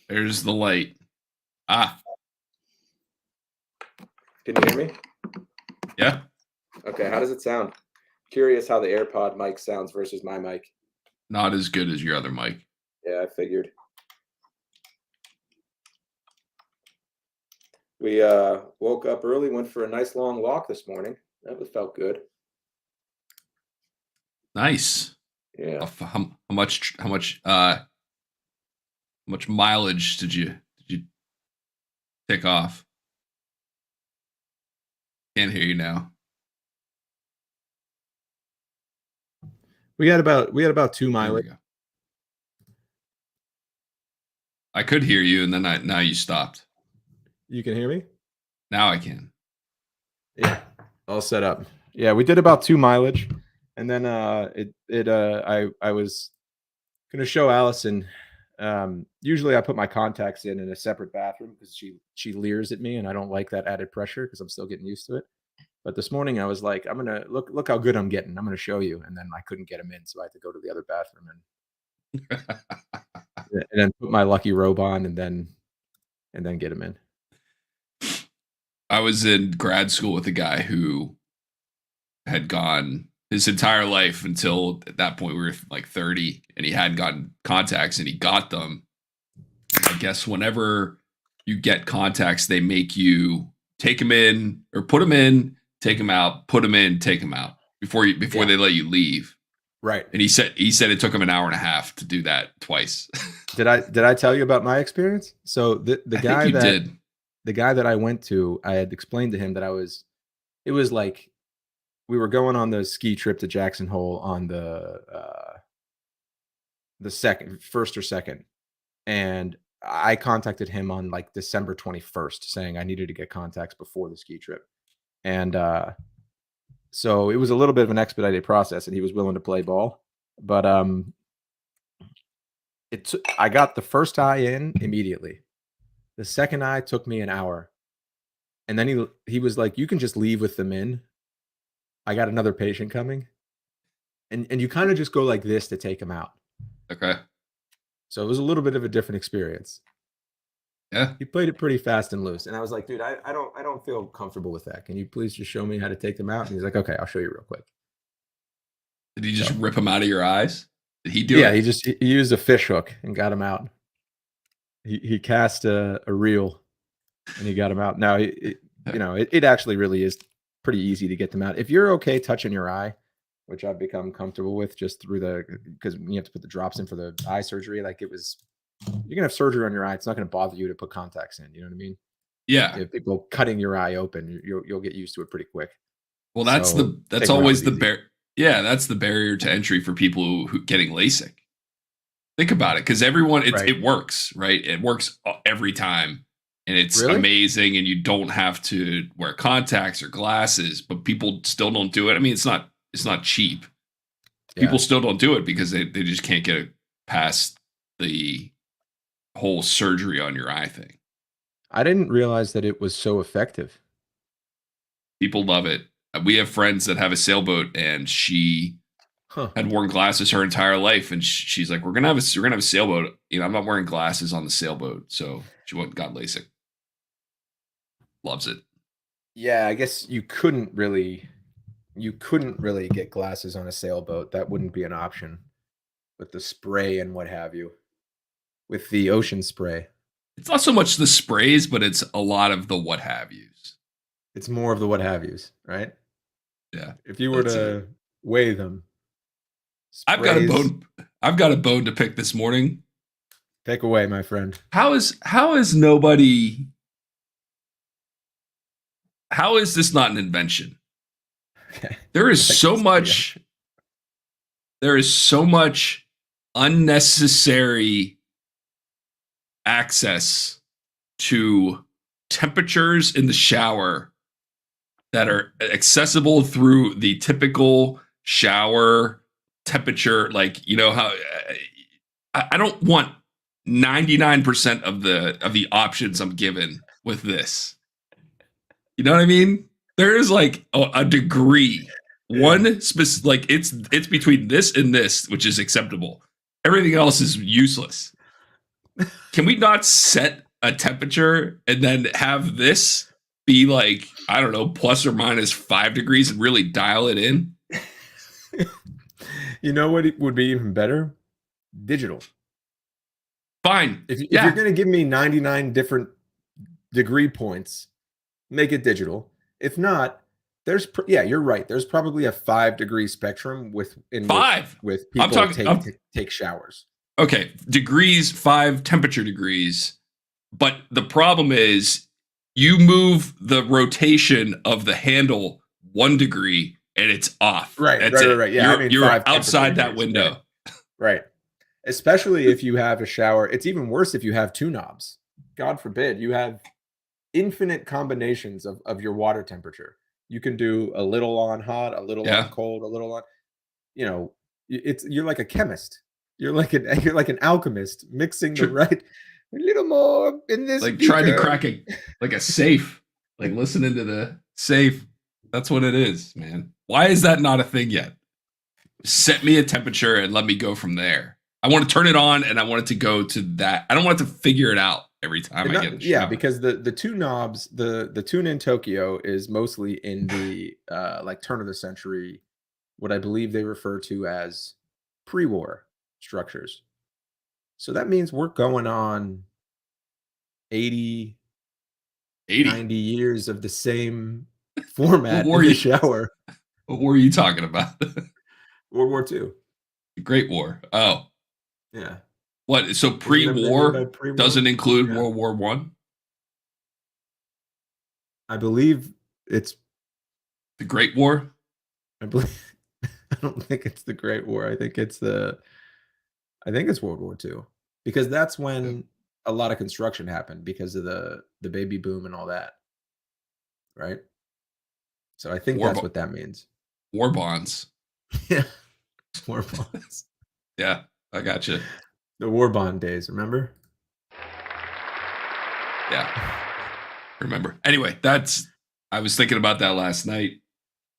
There's the light. Ah, Can you hear me? yeah. Okay, how does it sound? Curious how the AirPod mic sounds versus my mic. Not as good as your other mic. Yeah, I figured. We woke up early, went for a nice long walk this morning. Felt good. Nice. Yeah. How much mileage did you take off? Can't hear you now. We had about 2 There miles. we go. I could hear you, and then now you stopped. You can hear me? Now I can. Yeah, all set up. Yeah, we did about 2 mileage, and then I was gonna show Allison. Usually I put my contacts in a separate bathroom because she leers at me, and I don't like that added pressure because I'm still getting used to it. But this morning I was like, I'm gonna look how good I'm getting. I'm gonna show you, and then I couldn't get him in, so I had to go to the other bathroom and then put my lucky robe on, and then get him in. I was in grad school with a guy who had gone his entire life until at that point we were like 30, and he hadn't gotten contacts, and he got them. I guess whenever you get contacts, they make you take them in or put them in, take them out, put them in, take them out before they let you leave. Right. And he said it took him an hour and a half to do that twice. Did I tell you about my experience? So the guy did. The guy that I went to, I had explained to him that it was like we were going on the ski trip to Jackson Hole on the first or second, and I contacted him on like December 21st saying I needed to get contacts before the ski trip. And so it was a little bit of an expedited process, and he was willing to play ball. But I got the first eye in immediately. The second eye took me an hour. And then he was like, "You can just leave with them in. I got another patient coming." And you kind of just go like this to take him out. Okay. So it was a little bit of a different experience. Yeah. He played it pretty fast and loose. And I was like, "Dude, I don't feel comfortable with that. Can you please just show me how to take them out?" And he's like, "Okay, I'll show you real quick." Did he just rip them out of your eyes? Did he do it? Yeah, he used a fish hook and got him out. He cast a reel and he got him out. Now, it actually really is pretty easy to get them out. If you're okay touching your eye, which I've become comfortable with just through because you have to put the drops in for the eye surgery. Like you're gonna have surgery on your eye. It's not gonna bother you to put contacts in. You know what I mean? Yeah. If people cutting your eye open, you'll get used to it pretty quick. Well, that's always the Yeah, that's the barrier to entry for people who getting LASIK. Think about it, because everyone, it works, right? It works every time, and it's amazing, and you don't have to wear contacts or glasses, but people still don't do it. I mean, it's not cheap. Yeah. People still don't do it because they just can't get it past the whole surgery on your eye thing. I didn't realize that it was so effective. People love it. We have friends that have a sailboat, and she had worn glasses her entire life, and she's like, "We're gonna have a sailboat. I'm not wearing glasses on the sailboat." So she went and got LASIK. Loves it. Yeah, I guess you couldn't really get glasses on a sailboat. That wouldn't be an option with the spray and what have you. With the ocean spray, it's not so much the sprays, but it's a lot of the what have yous. It's more of the what have yous, right? Yeah. If you were to weigh them, I've got a bone to pick this morning. Take away, my friend. How is this not an invention? Okay. There is so much unnecessary access to temperatures in the shower that are accessible through the typical shower temperature. Like, how I don't want 99% of the options I'm given with this. You know what I mean? There is like a degree. One specific, like it's between this and this, which is acceptable. Everything else is useless. Can we not set a temperature and then have this be like, I don't know, plus or minus 5 degrees and really dial it in? You know what would be even better? Digital. Fine. If you're going to give me 99 different degree points, make it digital. If not, you're right. There's probably a 5-degree spectrum with people take showers. Okay, degrees, 5 temperature degrees. But the problem is you move the rotation of the handle 1 degree and it's off. Right. Yeah, you're outside that window. Right. Especially if you have a shower. It's even worse if you have 2 knobs. God forbid. You have infinite combinations of your water temperature. You can do a little on hot, a little on cold, a little on, you're like a chemist. You're like an alchemist mixing the right, a little more in this. Like trying to crack a safe, like listening to the safe. That's what it is, man. Why is that not a thing yet? Set me a temperature and let me go from there. I want to turn it on and I want it to go to that. I don't want to figure it out every time I get in the shower. Yeah, because the 2 knobs, the tune in Tokyo is mostly in the like turn of the century, what I believe they refer to as pre-war structures. So that means we're going on 80 90 years of the same format in the shower. What war are you talking about? World War II. The Great War. Oh. Yeah. What? So pre-war doesn't include World War One? I believe it's the Great War. I don't think it's the Great War. I think it's World War II, because that's when a lot of construction happened because of the baby boom and all that. Right. So I think that's what that means. War bonds. Yeah. War bonds. Yeah, I got you. The war bond days, remember? Yeah. Remember. Anyway, I was thinking about that last night.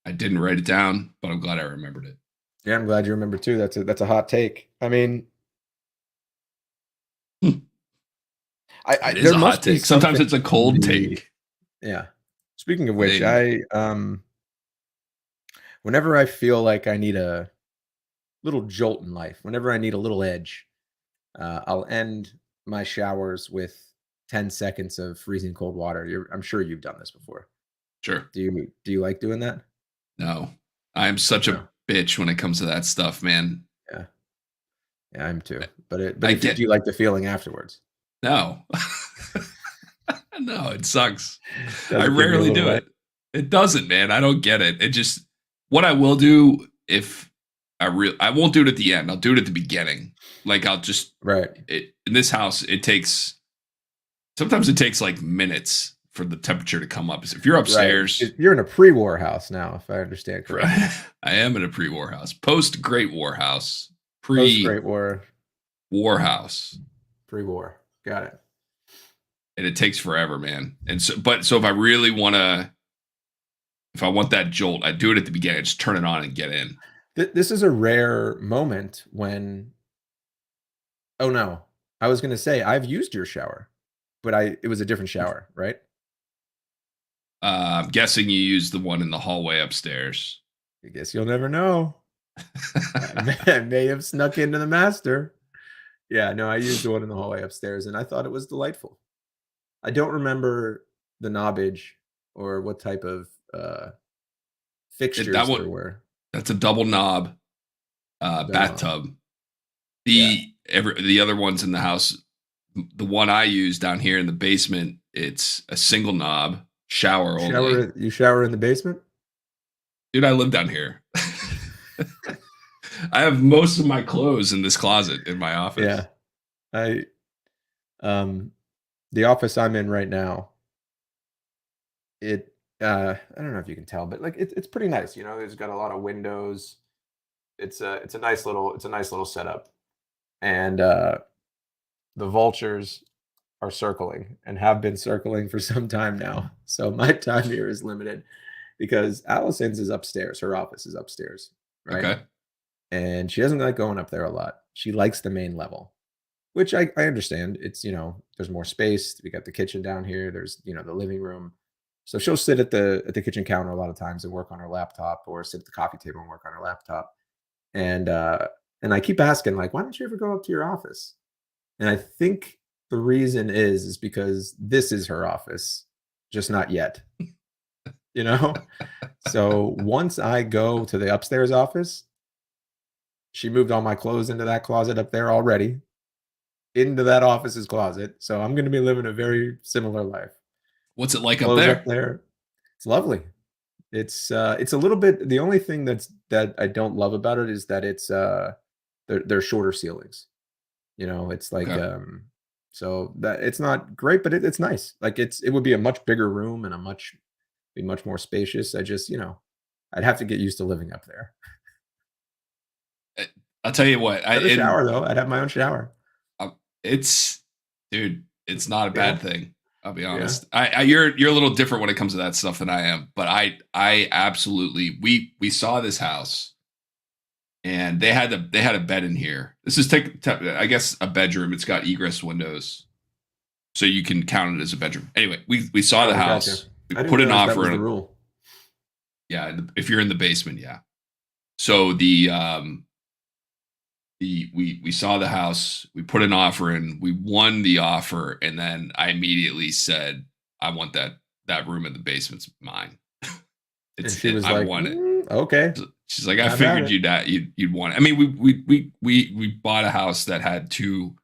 I didn't write it down, but I'm glad I remembered it. Yeah, I'm glad you remember too. That's a hot take. I mean, it is a hot take. Sometimes it's a cold take. Yeah. Speaking of which, whenever I feel like I need a little jolt in life, whenever I need a little edge, I'll end my showers with 10 seconds of freezing cold water. I'm sure you've done this before. Sure. Do you like doing that? No. I'm such a bitch when it comes to that stuff, man. Yeah. Yeah, I'm too. But do you like the feeling afterwards? No. No, it sucks. I rarely do it. It doesn't, man. I don't get it. It just, what I will do if I won't do it at the end. I'll do it at the beginning. Like I'll just, in this house, sometimes it takes like minutes for the temperature to come up. If you're upstairs. Right. You're in a pre-war house now, if I understand correctly. I am in a pre-war house. Post-Great War house. Post-Great War. War house. Pre-war. Got it. And it takes forever, man. And so if I really want that jolt, I do it at the beginning. I just turn it on and get in. This is a rare moment when, oh no, I was going to say I've used your shower, but it was a different shower, right? I'm guessing you used the one in the hallway upstairs. I guess you'll never know. I may have snuck into the master. Yeah, no, I used the one in the hallway upstairs, and I thought it was delightful. I don't remember the knobbage or what type of fixtures there were. That's a double knob bathtub. The other ones in the house, the one I use down here in the basement, it's a single knob shower only. You shower in the basement? Dude, I live down here. I have most of my clothes in this closet in my office. Yeah. The office I'm in right now, I don't know if you can tell, but like it's pretty nice. It's got a lot of windows. It's a nice little setup. And the vultures are circling and have been circling for some time now. So my time here is limited because Allison's is upstairs. Her office is upstairs. Right. Okay. And she doesn't like going up there a lot. She likes the main level. which I understand. It's, there's more space. We got the kitchen down here. There's, the living room. So she'll sit at the kitchen counter a lot of times and work on her laptop, or sit at the coffee table and work on her laptop. And I keep asking, like, why don't you ever go up to your office? And I think the reason is because this is her office, just not yet. You know? So once I go to the upstairs office, she moved all my clothes into that closet up there already, into that office's closet. So I'm going to be living a very similar life. What's it like Clothes up there? It's lovely. It's a little bit, the only thing that I don't love about it is that it's they're shorter ceilings. It's like Okay. So that it's not great, but it's nice. Like it would be a much bigger room and be much more spacious. I just, I'd have to get used to living up there. I'll tell you what. I have a shower though. I'd have my own shower. Dude, it's not a bad thing. I'll be honest. Yeah. You're a little different when it comes to that stuff than I am, but I absolutely, we saw this house, and they had a bed in here. This is I guess a bedroom. It's got egress windows, so you can count it as a bedroom. Anyway, we saw the house. Gotcha. We put an offer in. The rule. Yeah, if you're in the basement, yeah. So we saw the house, we put an offer in, we won the offer, and then I immediately said, I want that room in the basement's mine. And she was like, want it. Okay. She's like, I figured you'd want it. I mean, we bought a house that had 2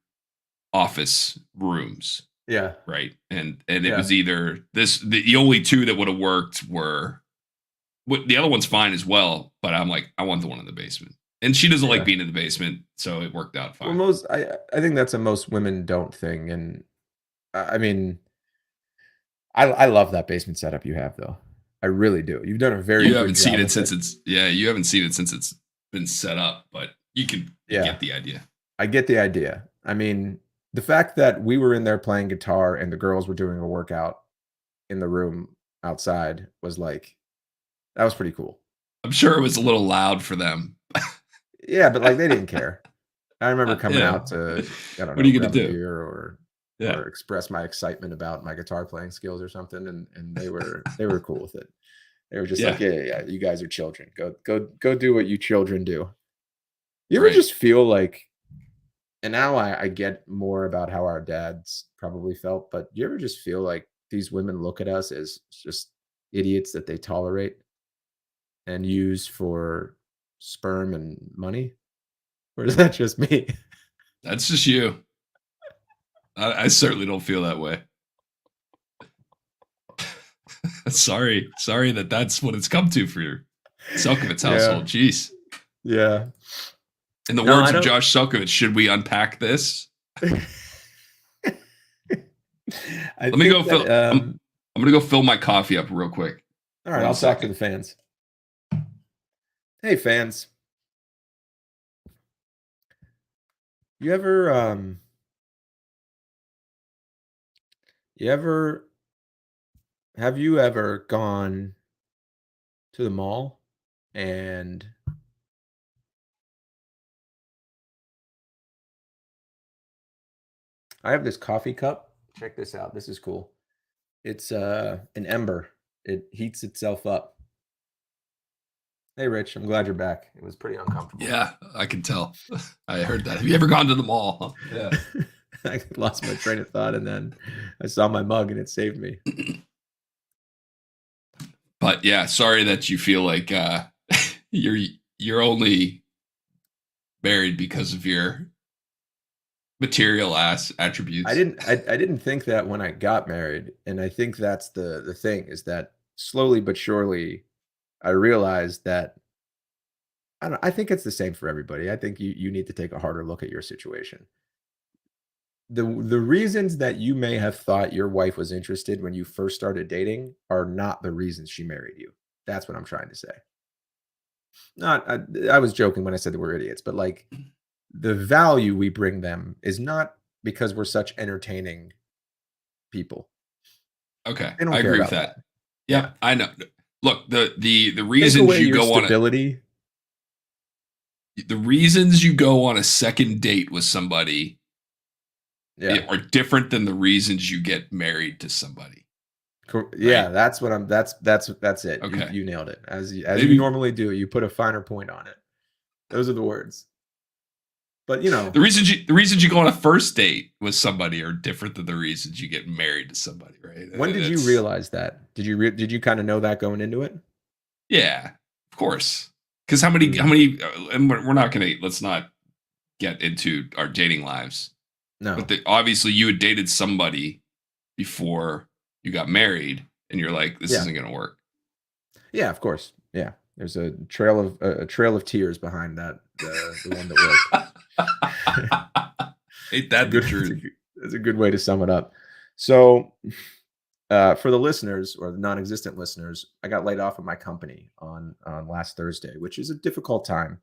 office rooms. Yeah. Right. And it was either the only 2 that would have worked were, the other one's fine as well, but I'm like, I want the one in the basement. And she doesn't like being in the basement, so it worked out fine. Well, I think that's a most women don't thing, and I mean, I love that basement setup you have, though. I really do. You've done a very. You haven't seen it since you haven't seen it since it's been set up, but you get the idea. I get the idea. I mean, the fact that we were in there playing guitar and the girls were doing a workout in the room outside was like, that was pretty cool. I'm sure it was a little loud for them. Yeah, but like they didn't care. I remember coming out to, I don't know, what are you gonna do? Beer or express my excitement about my guitar playing skills or something, and they were cool with it. They were just like, yeah, you guys are children. Go do what you children do. You ever just feel like, and now I get more about how our dads probably felt, but you ever just feel like these women look at us as just idiots that they tolerate and use for sperm and money? Or is that just me? That's just you. I certainly don't feel that way. Sorry that's what it's come to for your Selkovitz household. Jeez. Yeah. In the words of Josh Selkovitz, should we unpack this? Let me go fill. I'm gonna go fill my coffee up real quick. All right, I'll talk to the fans. Hey, fans. You ever have you ever gone to the mall and I have this coffee cup. Check this out. This is cool. It's an ember. It heats itself up. Hey, Rich, I'm glad you're back. It was pretty uncomfortable. Yeah, I can tell. I heard that. Have you ever gone to the mall? Yeah. I lost my train of thought, and then I saw my mug, and it saved me. But yeah, sorry that you feel like you're only married because of your material ass attributes. I didn't think that when I got married, and I think that's the thing is that slowly but surely I realized that I think it's the same for everybody. I think you need to take a harder look at your situation. The reasons that you may have thought your wife was interested when you first started dating are not the reasons she married you. That's what I'm trying to say. I was joking when I said that we're idiots, but like the value we bring them is not because we're such entertaining people. Okay, I agree with that. Yeah, I know. Look, the reasons you go on the reasons you go on a second date with somebody are different than the reasons you get married to somebody. Yeah, right? That's what I'm. That's it. Okay, you nailed it as you normally do. You put a finer point on it. Those are the words. But the reasons you go on a first date with somebody are different than the reasons you get married to somebody, right? When did you realize that? Did you kind of know that going into it? Yeah, of course. Because how many? And we're not gonna. Let's not get into our dating lives. No, but obviously you had dated somebody before you got married, and you're like, this isn't gonna work. Yeah, of course. Yeah, there's a trail of tears behind that. The one that worked. Ain't that the truth? It's a good way to sum it up. So, for the listeners or the non-existent listeners, I got laid off of my company on last Thursday, which is a difficult time.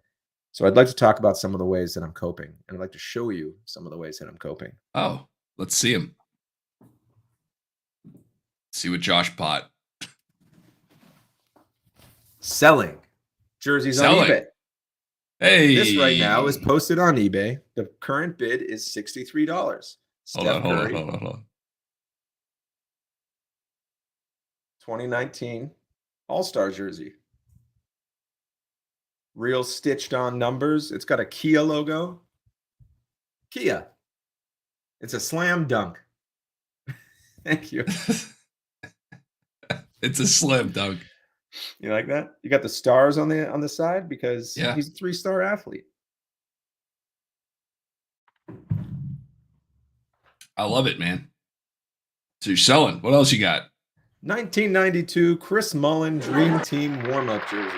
So I'd like to talk about some of the ways that I'm coping, and I'd like to show you some of the ways that I'm coping. Oh, let's see them. See what Josh bought. Selling jerseys on eBay. Hey, this right now is posted on eBay. The current bid is $63. Hold on. 2019 All-Star jersey. Real stitched on numbers. It's got a Kia logo. Kia. It's a slam dunk. Thank you. It's a slam dunk. You like that? You got the stars on the side because he's a 3-star athlete. I love it, man. So you're selling. What else you got? 1992 Chris Mullin Dream Team warm-up jersey.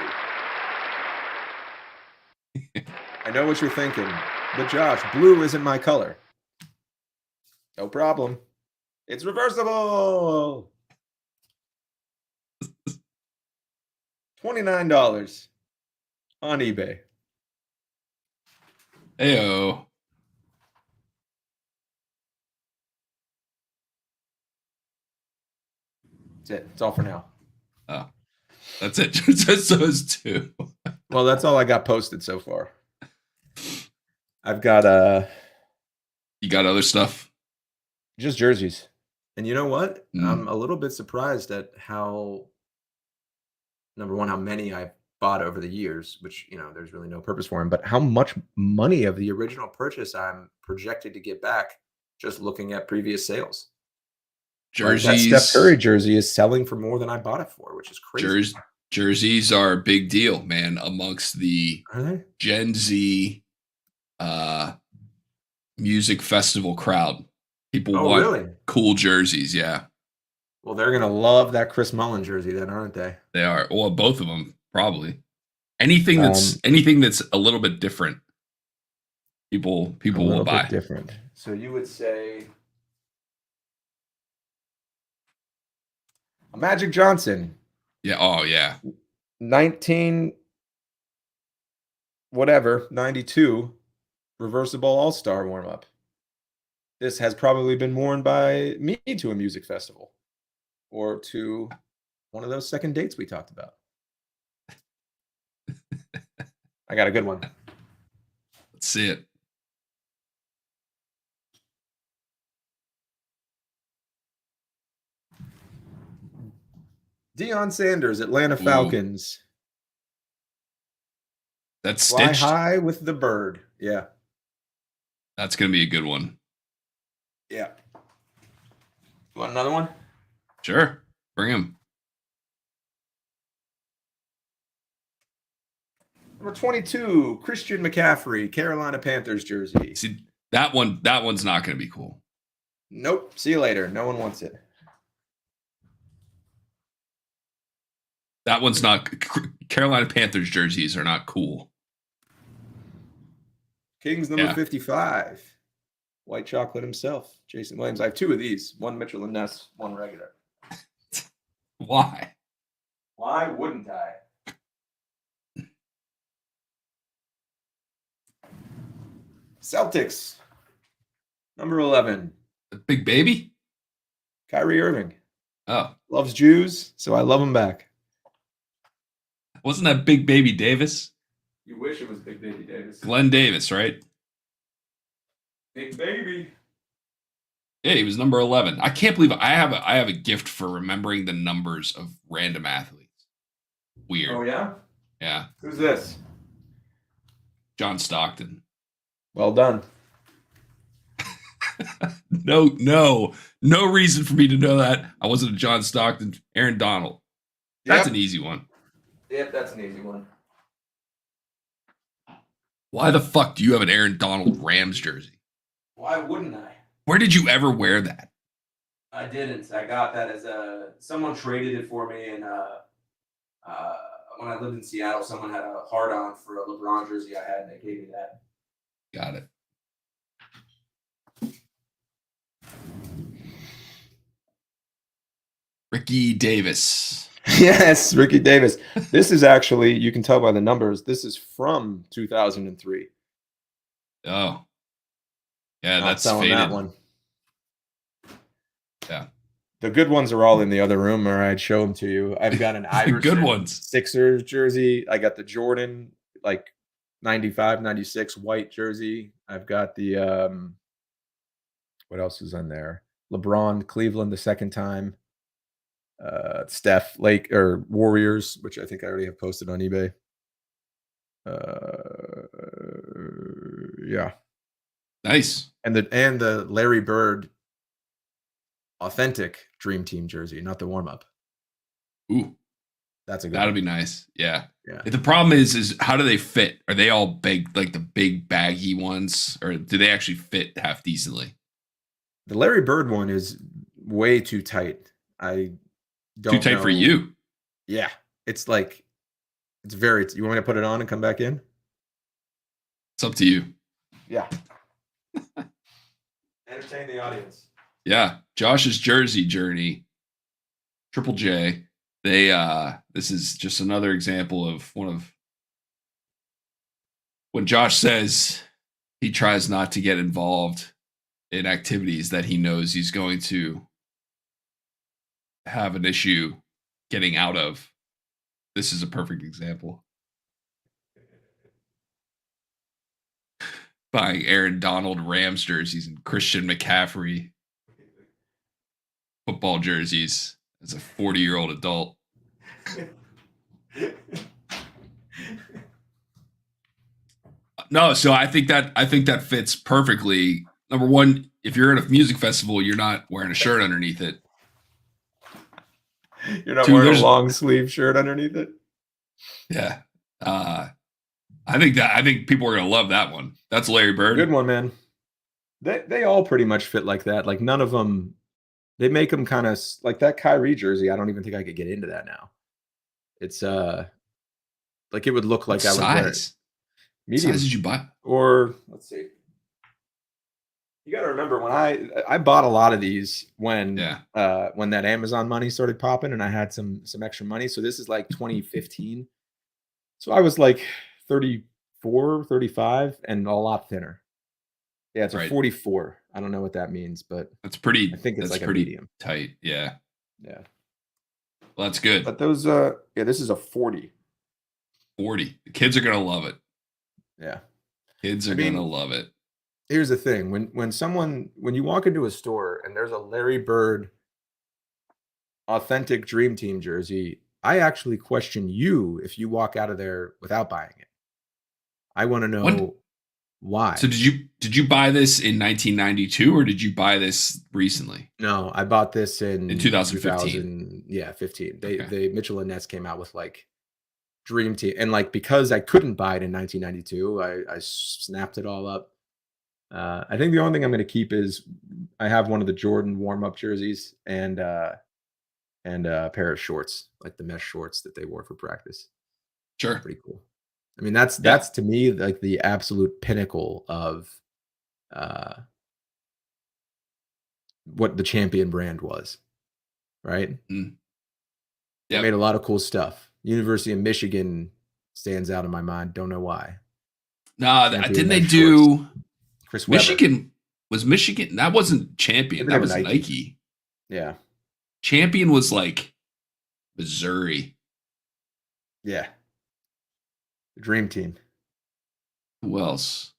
I know what you're thinking, but Josh, blue isn't my color. No problem. It's reversible. $29 on eBay. Heyo. That's it. That's all for now. Oh, that's it. Just those two. Well, that's all I got posted so far. I've got You got other stuff? Just jerseys. And you know what? I'm a little bit surprised at how, number one, how many I've bought over the years, which, there's really no purpose for them, but how much money of the original purchase I'm projected to get back just looking at previous sales. Jerseys. Like that Steph Curry jersey is selling for more than I bought it for, which is crazy. Jerseys are a big deal, man, amongst the Gen Z music festival crowd. People want cool jerseys, yeah. Well, they're gonna love that Chris Mullin jersey, then, aren't they? They are. Well, both of them probably. Anything that's a little bit different, people will buy. Different. So you would say Magic Johnson. Yeah. Oh, yeah. 92 reversible All-Star warm-up. This has probably been worn by me to a music festival or to one of those second dates we talked about. I got a good one. Let's see it. Deion Sanders, Atlanta Falcons. That's stitched. Fly high with the bird. Yeah. That's going to be a good one. Yeah. You want another one? Sure. Bring him. Number 22, Christian McCaffrey, Carolina Panthers jersey. See, that one's not going to be cool. Nope. See you later. No one wants it. That one's not. Carolina Panthers jerseys are not cool. Kings number 55. White chocolate himself, Jason Williams. I have two of these. One Mitchell and Ness, one regular. Why? Why wouldn't I? Celtics. Number 11. The big baby? Kyrie Irving. Oh. Loves Jews, so I love him back. Wasn't that Big Baby Davis? You wish it was Big Baby Davis. Glenn Davis, right? Big Baby. Yeah, he was number 11. I can't believe I have a gift for remembering the numbers of random athletes. Weird. Oh yeah? Yeah. Who's this? John Stockton. Well done. No reason for me to know that. I wasn't a John Stockton. Aaron Donald. That's an easy one. Yep, that's an easy one. Why the fuck do you have an Aaron Donald Rams jersey? Why wouldn't I? Where did you ever wear that? I didn't. I got that as someone traded it for me, and when I lived in Seattle, someone had a hard on for a LeBron jersey I had, and they gave me that. Got it. Ricky Davis. Yes, Ricky Davis. This is actually, you can tell by the numbers, this is from 2003. Oh. Yeah, Not that's selling faded. that one. Yeah. The good ones are all in the other room, or I'd show them to you. I've got an Iverson good ones. Sixers jersey. I got the Jordan, like 95, 96 white jersey. I've got the, what else is on there? LeBron, Cleveland the second time. Steph, Lake, or Warriors, which I think I already have posted on eBay. Yeah. Nice. And the Larry Bird authentic Dream Team jersey, not the warm up. Ooh. That's a good That'll one. be nice. Yeah. Yeah. The problem is how do they fit? Are they all big, like the big baggy ones, or do they actually fit half decently? The Larry Bird one is way too tight. I don't Too tight know. for you. Yeah. It's like, it's very, you want me to put it on and come back in? It's up to you. Yeah. Entertain the audience. Yeah. Josh's jersey journey. Triple J. They this is just another example of when Josh says he tries not to get involved in activities that he knows he's going to have an issue getting out of. This is a perfect example. Buying Aaron Donald Rams jerseys and Christian McCaffrey football jerseys as a 40-year-old adult. No, so I think that fits perfectly. Number one, if you're at a music festival, you're not wearing a shirt underneath it. You're not wearing a long sleeve shirt underneath it? Yeah. I think people are gonna love that one. That's Larry Bird. Good one, man. They all pretty much fit like that. Like none of them, they make them kind of like that Kyrie jersey. I don't even think I could get into that now. It's like it would look like I would wear it. Medium. What size did you buy? Or let's see. You got to remember when I bought a lot of these when that Amazon money started popping and I had some extra money. So this is like 2015. So I was like 34, 35 and a lot thinner. Yeah, it's a 44. I don't know what that means, but that's pretty. I think it's like pretty a medium. Tight. Yeah. Yeah. Well, that's good. But those this is a 40. 40. The kids are gonna love it. Yeah. Kids are gonna love it. Here's the thing. When you walk into a store and there's a Larry Bird authentic Dream Team jersey, I actually question you if you walk out of there without buying it. I want to know why. So did you buy this in 1992 or did you buy this recently? No, I bought this in 2015. Yeah, 15. They Mitchell and Ness came out with like Dream Team, and like because I couldn't buy it in 1992, I snapped it all up. I think the only thing I'm going to keep is I have one of the Jordan warm-up jerseys and a pair of shorts, like the mesh shorts that they wore for practice. Sure. Pretty cool. I mean, that's to me like the absolute pinnacle of what the champion brand was, right? Mm. They made a lot of cool stuff. University of Michigan stands out in my mind. Don't know why. No, didn't they do shorts. Chris Webber. Michigan? Was Michigan? That wasn't Champion. That was Nike. Yeah. Champion was like Missouri. Yeah. The Dream Team. Who else?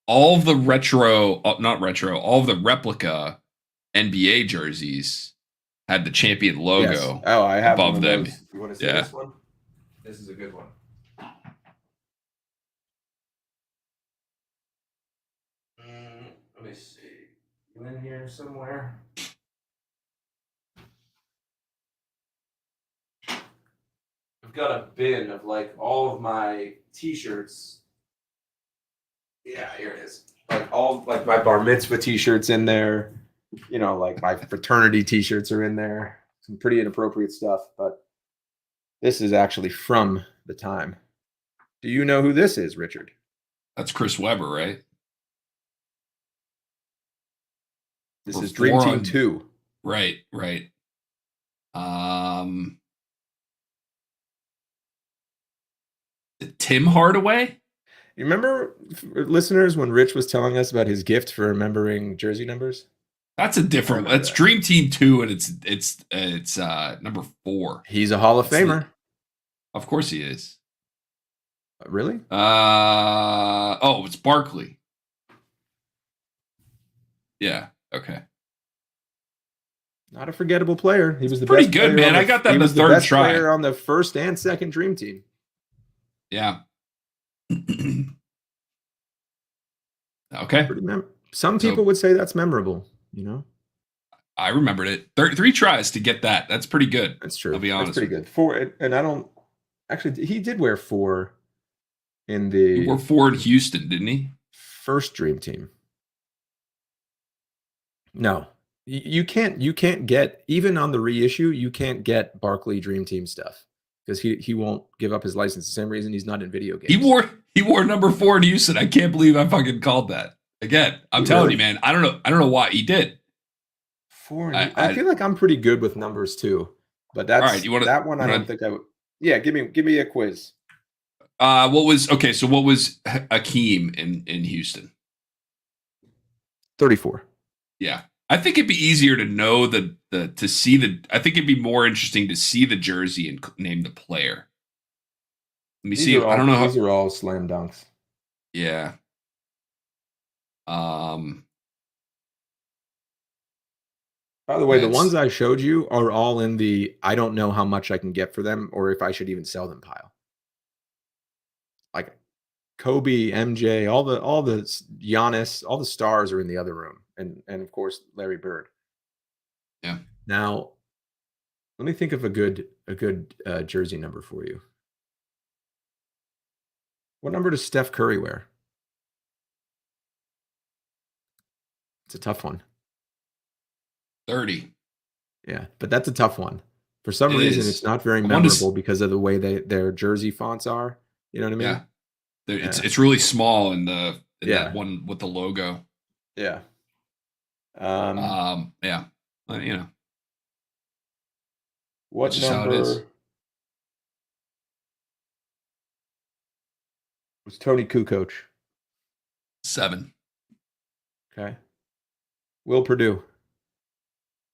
All of the all of the replica NBA jerseys had the champion logo. Yes. Oh, I have above them. You want to see this one? This is a good one. Let me see. You in here somewhere? I've got a bin of like all of my t-shirts. Yeah, here it is. Like all like my bar mitzvah t-shirts in there. You know, like my fraternity t-shirts are in there. Some pretty inappropriate stuff, but this is actually from the time. Do you know who this is, Richard? That's Chris Webber, right? This is Dream Team 2. Right. Tim Hardaway? You remember, listeners, when Rich was telling us about his gift for remembering jersey numbers? That's a different. That's Dream Team 2, and it's number 4. He's a Hall of Famer. Of course he is. Really? It's Barkley. Yeah. Okay. Not a forgettable player. He was the pretty best good, man. I got that in the third try. Player on the first and second Dream Team. Yeah. Okay. Some people would say that's memorable. You know. I remembered it. 3 tries to get that. That's pretty good. That's true. I'll be honest. That's pretty good. 4, and I don't actually. He did wear 4 in the. He wore 4 in Houston, didn't he? First Dream Team. No, you can't get, even on the reissue, you can't get Barkley Dream Team stuff because he won't give up his license. The same reason he's not in video games. He wore number 4 in Houston. I can't believe I fucking called that. Again, I'm telling you, man. I don't know why he did. 4. I feel like I'm pretty good with numbers too, but that's all right. That one I don't think I would. Yeah, give me a quiz. What was Hakeem in Houston? 34. Yeah. I think it'd be easier to know to see I think it'd be more interesting to see the jersey and name the player. Let me see. I don't know. These are all slam dunks. Yeah. By the way, the ones I showed you are all in the I don't know how much I can get for them or if I should even sell them pile. Like Kobe, MJ, all the Giannis, all the stars are in the other room, and of course Larry Bird. Yeah. Now, let me think of a good jersey number for you. What number does Steph Curry wear? It's a tough one. 30. Yeah, but that's a tough one. For some reason, it's not very memorable because of the way their jersey fonts are. You know what I mean? Yeah. It's really small in that one with the logo. Yeah. Yeah. You know. What number was Tony Kukoc? 7. Okay. Will Purdue.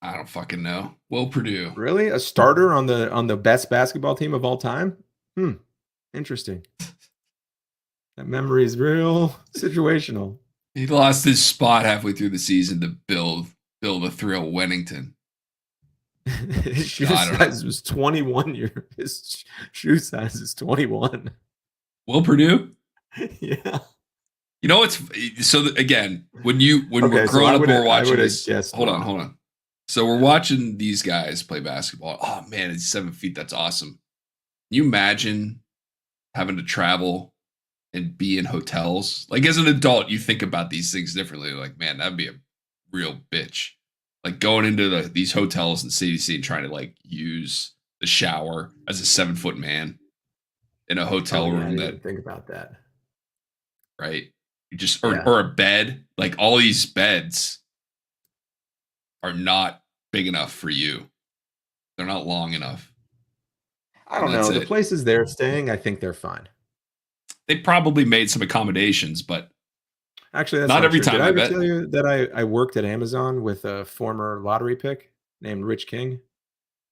I don't fucking know. Will Purdue. Really? A starter on the best basketball team of all time? Interesting. That memory is real situational. He lost his spot halfway through the season to Bill the Thrill Wennington. His shoe size was 21. His shoe size is 21. Will Purdue? Yeah. You know again, when we're growing up and we're watching this. Hold on. So we're watching these guys play basketball. Oh man, it's 7 feet. That's awesome. Can you imagine having to travel and be in hotels? Like as an adult, you think about these things differently. Like, man, that'd be a real bitch. Like going into these hotels in CDC and trying to like use the shower as a 7-foot man in a hotel room. I didn't think about that. Right. You just or a bed. Like all these beds are not big enough for you. They're not long enough. I don't know. The places they're staying, I think they're fine. They probably made some accommodations, but actually, that's not every time. Did I ever tell you that I worked at Amazon with a former lottery pick named Rich King?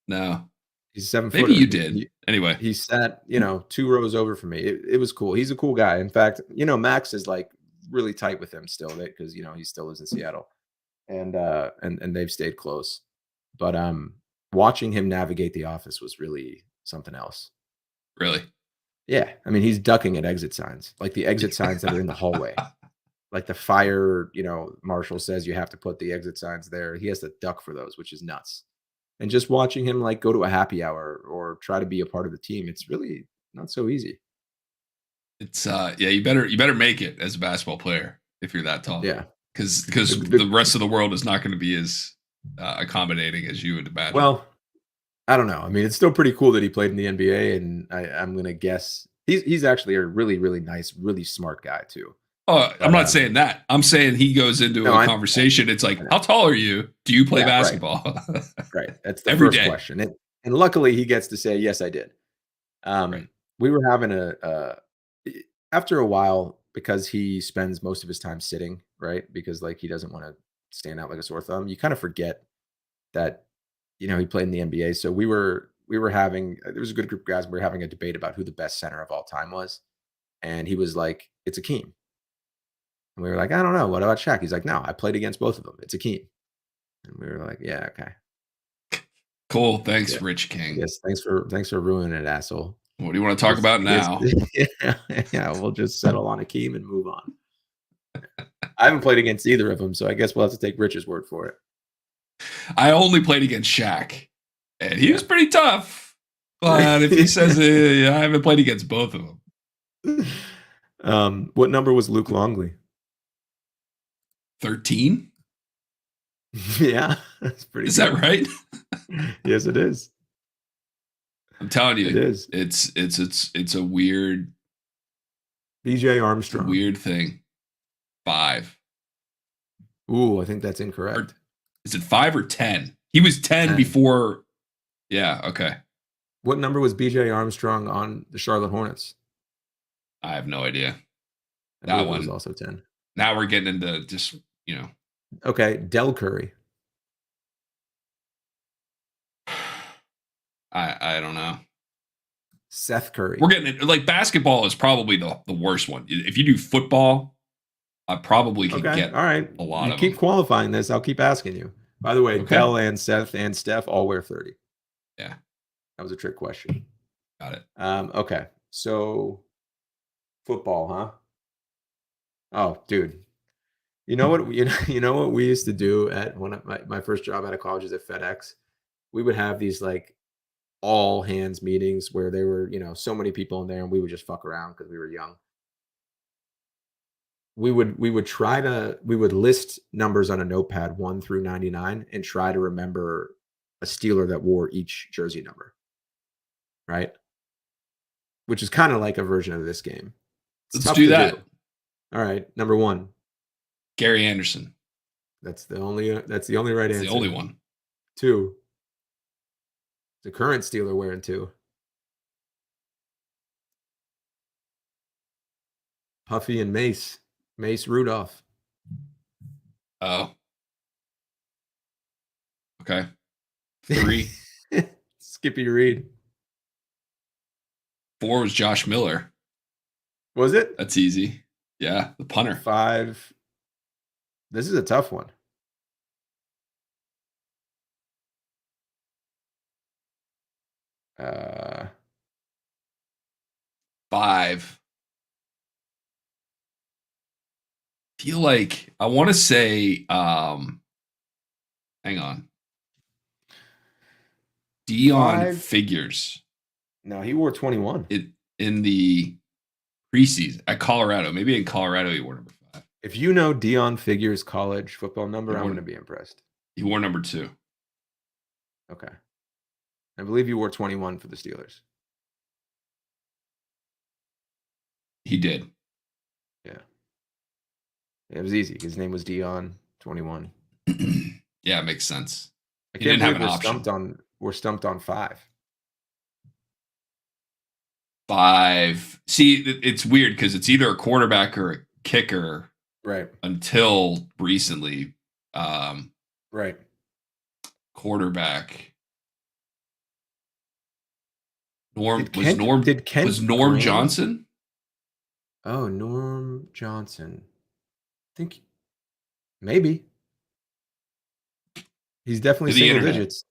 No. He's 7 foot. Maybe you did. Anyway. He sat, 2 rows over from me. It was cool. He's a cool guy. In fact, Max is like really tight with him still because, he still lives in Seattle. and they've stayed close. But watching him navigate the office was really something else. Really? Yeah, I mean, he's ducking at exit signs, like the exit signs that are in the hallway. Like the fire, marshal says you have to put the exit signs there. He has to duck for those, which is nuts. And just watching him like go to a happy hour or try to be a part of the team, it's really not so easy. It's you better make it as a basketball player if you're that tall. Yeah, because the rest of the world is not going to be as accommodating as you would imagine. Well, I don't know. I mean, it's still pretty cool that he played in the NBA, and I'm gonna guess he's actually a really, really nice, really smart guy too. Oh, I'm not saying that. I'm saying he goes into a conversation. It's like, how tall are you? Do you play basketball? Right. That's the first question. And luckily, he gets to say, yes, I did. Right. We were having after a while, because he spends most of his time sitting, right? Because like he doesn't want to stand out like a sore thumb. You kind of forget that, he played in the NBA. So we were having, there was a good group of guys. We were having a debate about who the best center of all time was. And he was like, it's Akeem. And we were like, I don't know. What about Shaq? He's like, no, I played against both of them. It's Akeem. And we were like, yeah, okay. Cool. Thanks, Rich King. Yes, thanks for ruining it, asshole. What do you want to talk about now? Yeah, we'll just settle on Akeem and move on. I haven't played against either of them, so I guess we'll have to take Rich's word for it. I only played against Shaq, and he was pretty tough. But if he says I haven't played against both of them. What number was Luke Longley? 13? Yeah, that's pretty. Is that right? Yes, it is. I'm telling you, it is. It's a weird. BJ Armstrong. Weird thing. 5. Ooh, I think that's incorrect. Is it 5 or 10? He was 10 before. Yeah. Okay. What number was BJ Armstrong on the Charlotte Hornets? I have no idea. That one was also 10. Now we're getting into just, Okay, Del Curry. I don't know. Seth Curry. We're getting it. Like basketball is probably the worst one. If you do football, I probably can get all right. A lot of keep them. Qualifying this. I'll keep asking you. By the way, Del and Seth and Steph all wear 30. Yeah. That was a trick question. Got it. Okay. So football, huh? Oh, dude. You know what we used to do at my first job out of college is at FedEx. We would have these like all hands meetings where there were, so many people in there, and we would just fuck around because we were young. We would list numbers on a notepad 1 through 99 and try to remember a Steeler that wore each jersey number. Right? Which is kind of like a version of this game. Let's do that. All right, number 1. Gary Anderson. That's the only right answer. The only one. 2. The current Steeler wearing 2. Puffy and Mace Rudolph. Oh. Okay. 3. Skippy Reed. 4 was Josh Miller. Was it? That's easy. Yeah, the punter. 5. This is a tough one. Uh, 5. Feel like I want to say hang on. Dion Figures. No, he wore 21. In the preseason at Colorado. Maybe in Colorado he wore number 5. If you know Dion Figures' college football number, I'm going to be impressed. He wore number 2. Okay. I believe he wore 21 for the Steelers. He did. Yeah. It was easy. His name was Dion 21. Yeah, it makes sense. I can't believe we're stumped on 5. 5. See, it's weird because it's either a quarterback or a kicker. Right. Until recently. Right. Quarterback. Was Norm Johnson? Oh, Norm Johnson. I think maybe. He's definitely To the single internet. digits.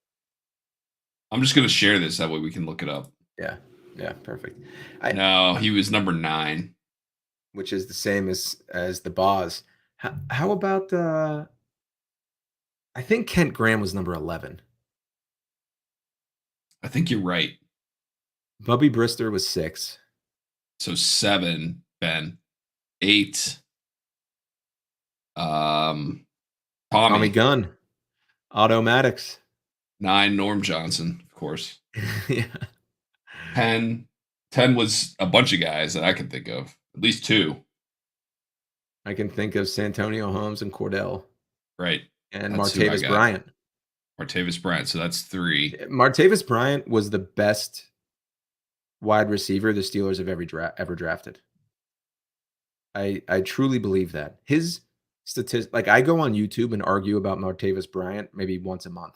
I'm just going to share this. That way we can look it up. Yeah. Yeah. Perfect. No, he was number 9. Which is the same as the Boz. How about I think Kent Graham was number 11. I think you're right. Bubby Brister was 6. So 7, Ben. 8. Tommy Gunn. Automatics. 9, Norm Johnson, of course. Yeah. 10 was a bunch of guys that I can think of. At least 2. I can think of Santonio Holmes and Cordell. Right. And Martavis Bryant. Martavis Bryant. So that's 3. Martavis Bryant was the best wide receiver the Steelers have ever drafted. I truly believe that. His statistics, like I go on YouTube and argue about Martavis Bryant maybe once a month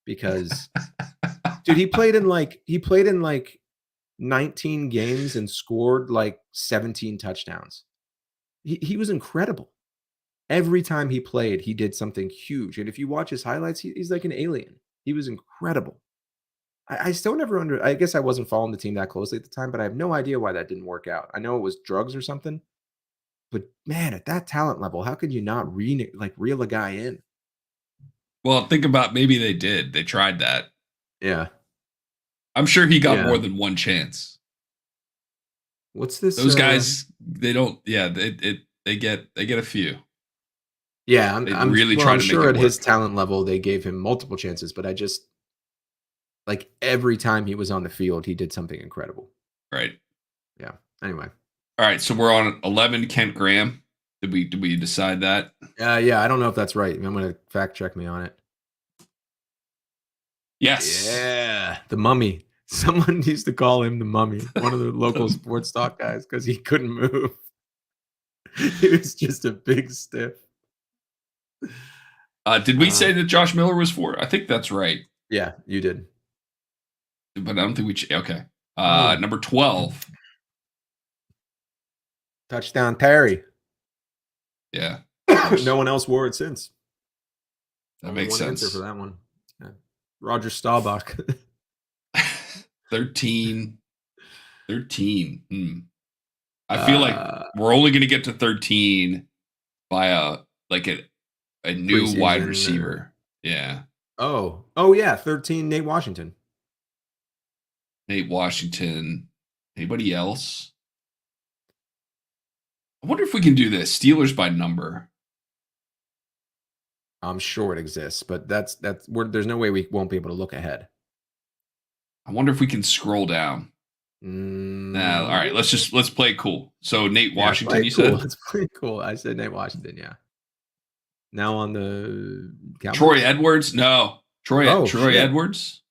because dude, he played in like 19 games and scored like 17 touchdowns. He was incredible. Every time he played, he did something huge. And if you watch his highlights, he's like an alien. He was incredible. I still never I guess I wasn't following the team that closely at the time, but I have no idea why that didn't work out. I know it was drugs or something, but man, at that talent level, how could you not reel a guy in? Well, think about maybe they did. They tried that. Yeah. I'm sure he got more than one chance. What's this? Those guys, they don't. Yeah, they get a few. Yeah, I'm really trying to make it work. At his talent level, they gave him multiple chances, but I just like every time he was on the field, he did something incredible. Right. Yeah. Anyway. All right, so we're on 11. Kent Graham. Did we decide that? Yeah, I don't know if that's right. I'm going to fact check me on it. Yes. Yeah, the Mummy. Someone used to call him the Mummy, one of the local sports talk guys, because he couldn't move. He was just a big stiff. Did we say that Josh Miller was 4? I think that's right. Yeah, you did. But I don't think we. Okay. Number 12. Touchdown Terry. Yeah. No one else wore it since. That makes sense. For that one. Yeah. Roger Staubach. 13. I feel like we're only going to get to 13 by a new wide receiver. Yeah. Oh yeah, 13. Nate Washington. Anybody else? I wonder if we can do this. Steelers by number. I'm sure it exists, but there's no way we won't be able to look ahead. I wonder if we can scroll down. Nah, all right, let's play it cool. So Nate Washington, you said? Let's play cool. I said Nate Washington, yeah. Now on the Cowboys. Troy Edwards? No. Troy Edwards?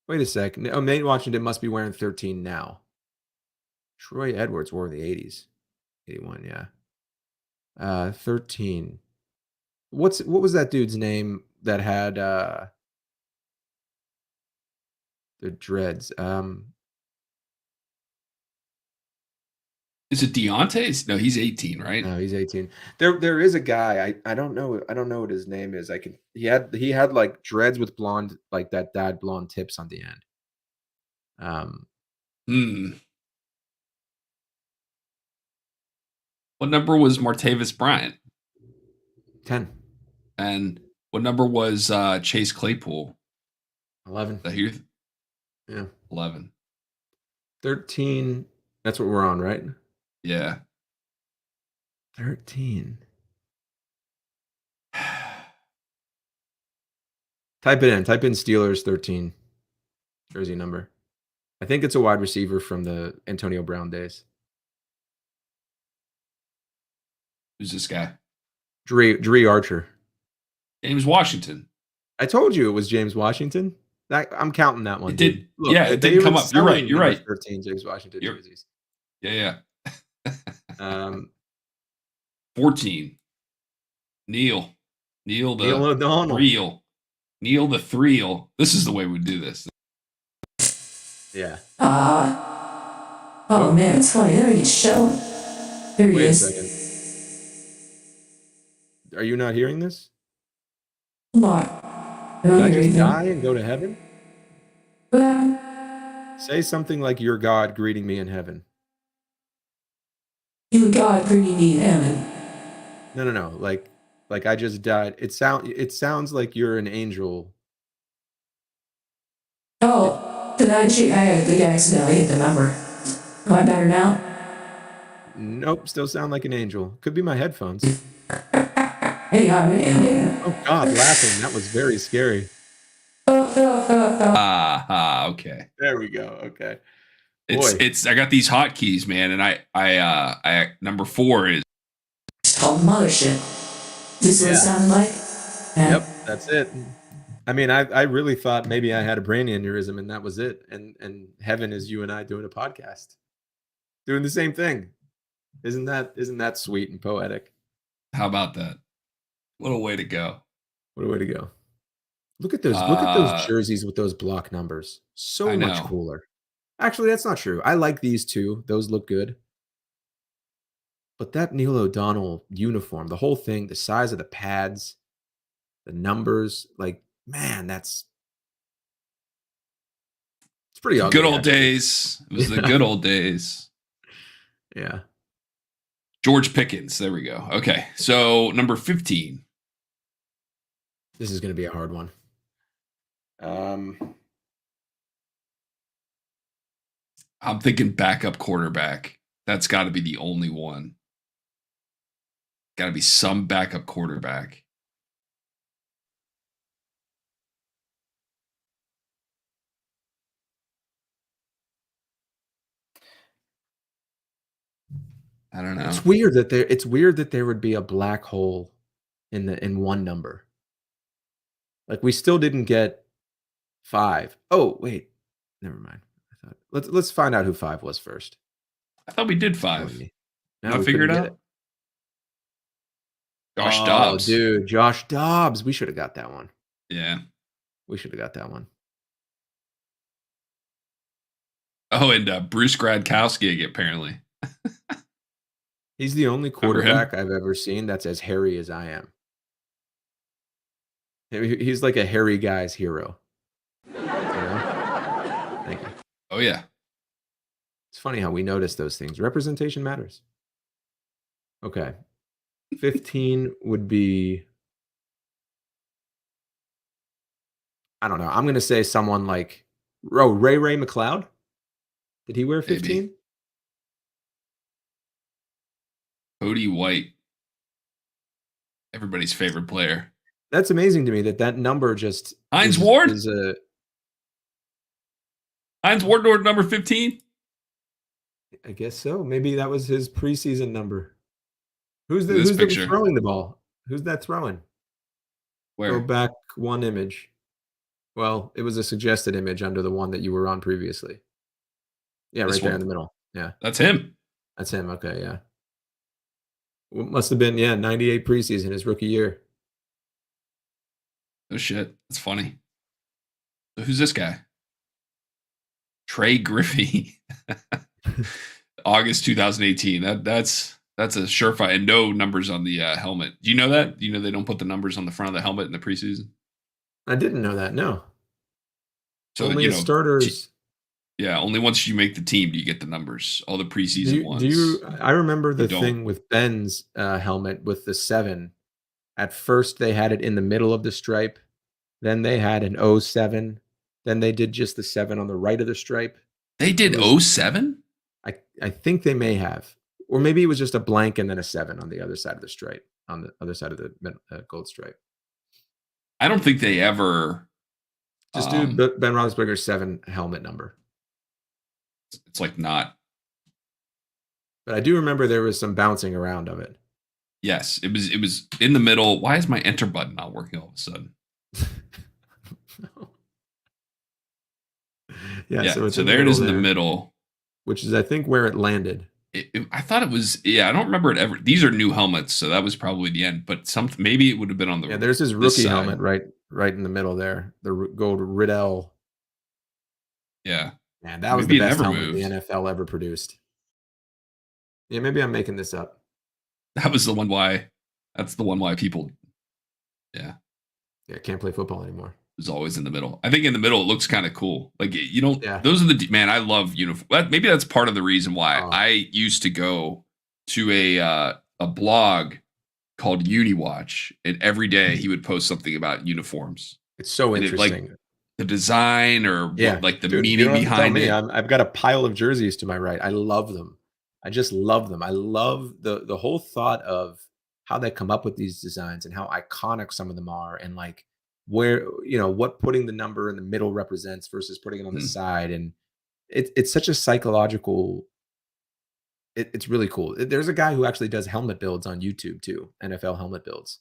Wait a second. Oh, Nate Washington must be wearing 13 now. Troy Edwards wore the 80s. 81, yeah. 13. What was that dude's name that had the dreads? Is it Deontay? No, he's 18, right? No, he's 18. There is a guy. I don't know what his name is. He had like dreads with blonde, like that dyed blonde tips on the end. What number was Martavis Bryant? 10. And what number was Chase Claypool? 11. Yeah. 11. 13. That's what we're on, right? Yeah. 13. Type it in. Type in Steelers 13 jersey number. I think it's a wide receiver from the Antonio Brown days. Who's this guy? Dree Archer. James Washington. I told you it was James Washington. I'm counting that one. It did. Look, it didn't come up. You're right. 13 James Washington jerseys. Yeah. 14. Neil O'Donnell. Neil the Thrill. This is the way we do this. Yeah. Oh man, it's funny. There he's showing. There he is. Wait a second. Are you not hearing this? What? Did I Here just you go. die and go to heaven? Say something like your God greeting me in heaven. You God greeting me in heaven. No. Like I just died. It sounds like you're an angel. Oh, did I think I accidentally hit the number. Am I better now? Nope, still sound like an angel. Could be my headphones. Hey, I'm an Indian. Oh God, laughing. That was very scary. Okay. There we go. Okay. It's I got these hotkeys, man, and I number 4 is It's called mothership. This is what it sounded like? Yep, that's it. I mean, I really thought maybe I had a brain aneurysm and that was it. And heaven is you and I doing a podcast. Doing the same thing. Isn't that sweet and poetic? How about that? What a way to go. What a way to go. Look at those jerseys with those block numbers. So much cooler. Actually, that's not true. I like these two. Those look good. But that Neil O'Donnell uniform, the whole thing, the size of the pads, the numbers, like, man, it's pretty ugly. Good old days. It was the good old days. Yeah. George Pickens. There we go. Okay. So number 15. This is going to be a hard one. I'm thinking backup quarterback. That's got to be the only one. Got to be some backup quarterback. I don't know. It's weird that there would be a black hole in one number. Like we still didn't get 5. Oh, wait. Never mind. Let's find out who 5 was first. I thought we did 5. Now we figured out. Josh Dobbs. Dude, Josh Dobbs. We should have got that one. Yeah. We should have got that one. Oh, and Bruce Gradkowski, apparently. He's the only quarterback I've ever seen that's as hairy as I am. He's like a hairy guy's hero. You know? Thank you. Oh, yeah. It's funny how we notice those things. Representation matters. Okay. 15 would be, I don't know. I'm going to say someone like Ray McLeod. Did he wear 15? Maybe. Cody White. Everybody's favorite player. That's amazing to me that number just Hines Ward is a Hines Ward number 15. I guess so. Maybe that was his preseason number. Who's throwing the ball? Who's that throwing? Where? Go back one image. Well, it was a suggested image under the one that you were on previously. Yeah, right there in the middle. Yeah. That's him. That's him. Okay, yeah. Must have been, 98 preseason, his rookie year. Oh, shit. That's funny. So who's this guy? Trey Griffey. August 2018. That's a surefire. And no numbers on the helmet. Do you know that? Do you know they don't put the numbers on the front of the helmet in the preseason? I didn't know that, no. So only starters. Yeah, only once you make the team do you get the numbers. All the preseason ones. I remember the thing with Ben's helmet with the 7. At first, they had it in the middle of the stripe. Then they had an 07. Then they did just the 7 on the right of the stripe. They did 07? I think they may have. Or maybe it was just a blank and then a 7 on the other side of the stripe, on the other side of the gold stripe. I don't think they ever. Just do Ben Roethlisberger's 7 helmet number. It's like not. But I do remember there was some bouncing around of it. Yes, it was in the middle. Why is my enter button not working all of a sudden? So there it is in the middle, which is I think where it landed. I thought it was. Yeah, I don't remember it ever. These are new helmets, so that was probably the end. But maybe it would have been on the. Yeah, there's his rookie helmet right in the middle there. The gold Riddell. Yeah. Man, that was the best helmet the NFL ever produced. Yeah, maybe I'm making this up. That was the one why. That's the one why people. Yeah. Yeah, can't play football anymore. Is always in the middle. I think in the middle it looks kind of cool. Like you don't. Yeah. Those are the man. I love uniform. Maybe that's part of the reason why I used to go to a blog called UniWatch, and every day he would post something about uniforms. It's so interesting. Like the design or what, like the meaning behind it. I've got a pile of jerseys to my right. I love them. I just love them. I love the whole thought of how they come up with these designs and how iconic some of them are, and like where, what putting the number in the middle represents versus putting it on the side. And it's such a psychological, it's really cool. There's a guy who actually does helmet builds on YouTube too, NFL helmet builds.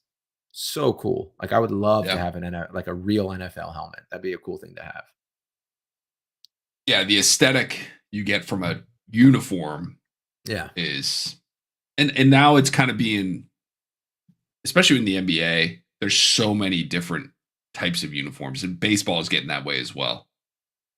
So cool. Like I would love to have like a real NFL helmet. That'd be a cool thing to have. Yeah, the aesthetic you get from a uniform is and now it's kind of being, especially in the NBA, there's so many different types of uniforms, and baseball is getting that way as well.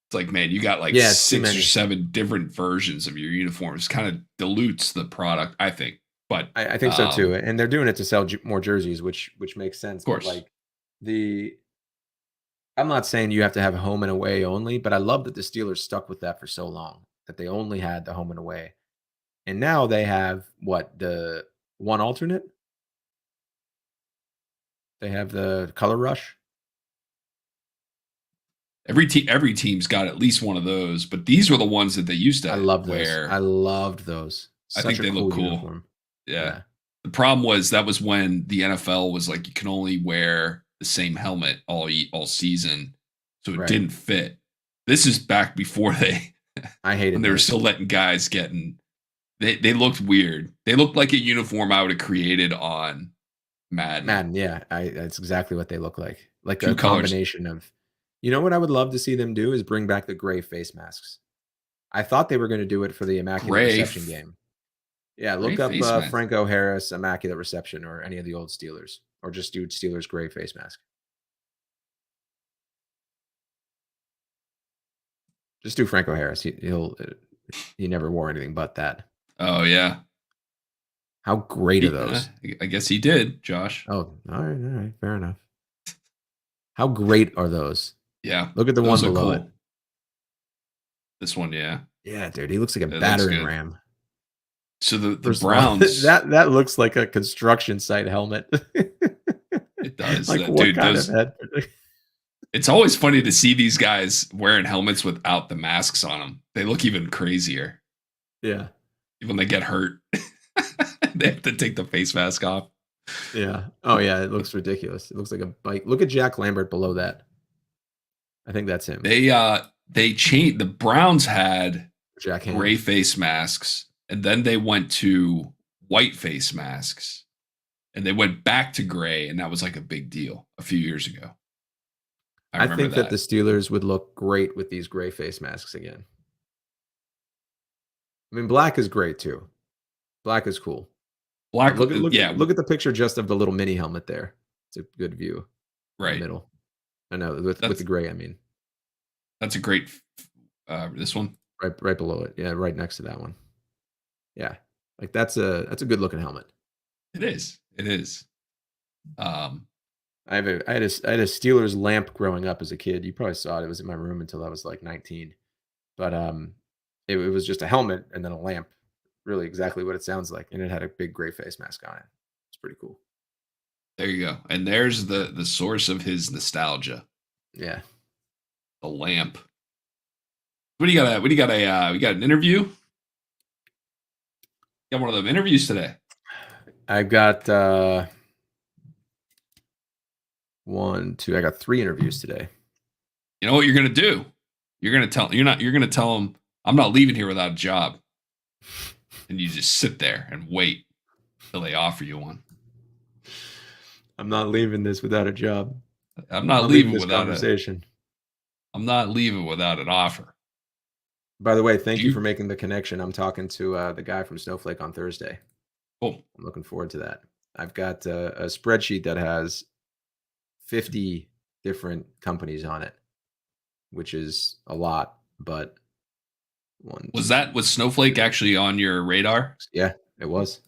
It's like, man, you got like 6 or 7 different versions of your uniforms. Kind of dilutes the product, I think. But I think so too, and they're doing it to sell more jerseys, which makes sense. Of course, but like I'm not saying you have to have home and away only, but I love that the Steelers stuck with that for so long, that they only had the home and away, and now they have the one alternate. They have the color rush. Every team's got at least one of those, but these were the ones that they used to. I love those. I loved those. I think they look cool. Uniform. Yeah. The problem was that was when the NFL was like, you can only wear the same helmet all season, so it didn't fit. This is back before I hated when they were still letting guys get in. They looked weird. They looked like a uniform I would have created on Madden. Yeah. That's exactly what they look like. Like a combination of. You know what I would love to see them do is bring back the gray face masks. I thought they were going to do it for the Immaculate Reception game. Yeah, look up Franco Harris, Immaculate Reception, or any of the old Steelers, or just do Steelers gray face mask. Just do Franco Harris. He never wore anything but that. Oh yeah. How great are those? I guess he did, Josh. Oh, all right, fair enough. How great are those? Yeah. Look at the one below it. This one, yeah. Yeah, dude, he looks like a battering ram. So the Browns, that looks like a construction site helmet. It does. Like what kind of head? It's always funny to see these guys wearing helmets without the masks on them. They look even crazier. Yeah. When they get hurt, they have to take the face mask off. Yeah. Oh yeah, it looks ridiculous. It looks like a bike. Look at Jack Lambert below that. I think that's him. They changed. The Browns had Jack gray face masks, and then they went to white face masks, and they went back to gray, and that was like a big deal a few years ago. I think that the Steelers would look great with these gray face masks again. I mean, black is great too. Black is cool. Black. Look at the picture just of the little mini helmet there. It's a good view. Right. In the middle. I know with the gray. I mean, that's a great. This one. Right below it. Yeah, right next to that one. Yeah, like that's a good looking helmet. It is. It is. I had a Steelers lamp growing up as a kid. You probably saw it. It was in my room until I was like 19. But it was just a helmet and then a lamp. Really exactly what it sounds like. And it had a big gray face mask on it. It's pretty cool. There you go. And there's the source of his nostalgia. Yeah. The lamp. We got an interview? Got one of them interviews today. I've got I got 3 interviews today. You know what you're gonna do? You're gonna tell them I'm not leaving here without a job. And you just sit there and wait till they offer you one. I'm not leaving this without a job. I'm not leaving this without conversation. I'm not leaving without an offer. By the way, thank you for making the connection. I'm talking to the guy from Snowflake on Thursday. Cool. I'm looking forward to that. I've got a spreadsheet that has 50 different companies on it, which is a lot, but was Snowflake actually on your radar? Yeah, it was.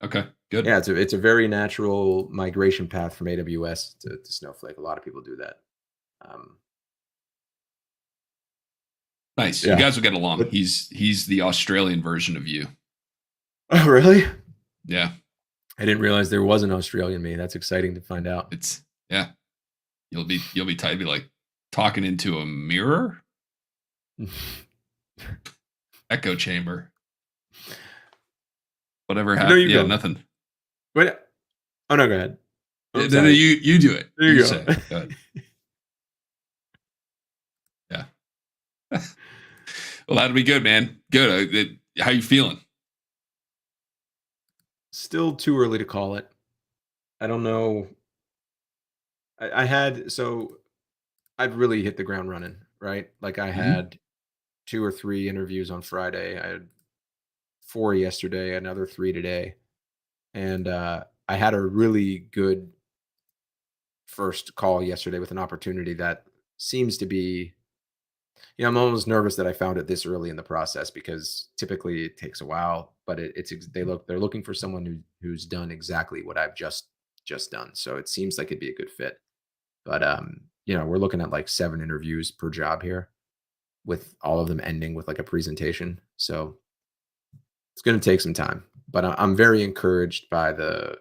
Okay. Good. Yeah, it's a very natural migration path from AWS to Snowflake. A lot of people do that. Nice. Yeah. You guys will get along. He's the Australian version of you. Oh, really? Yeah. I didn't realize there was an Australian me. That's exciting to find out. You'll be tight. Be like talking into a mirror. Echo chamber. Whatever happened. Yeah, nothing. Wait. Oh no, go ahead. No, you do it. There you go. Say it. Go ahead. Yeah. Well, that'll be good, man. Good. How you feeling? Still too early to call it. I don't know. I've really hit the ground running, right? Like I had 2 or 3 interviews on Friday. I had 4 yesterday, another 3 today. And I had a really good first call yesterday with an opportunity that seems to be, I'm almost nervous that I found it this early in the process, because typically it takes a while, but they're looking for someone who's done exactly what I've just done. So it seems like it'd be a good fit. But we're looking at like 7 interviews per job here, with all of them ending with like a presentation. So it's going to take some time, but I'm very encouraged by the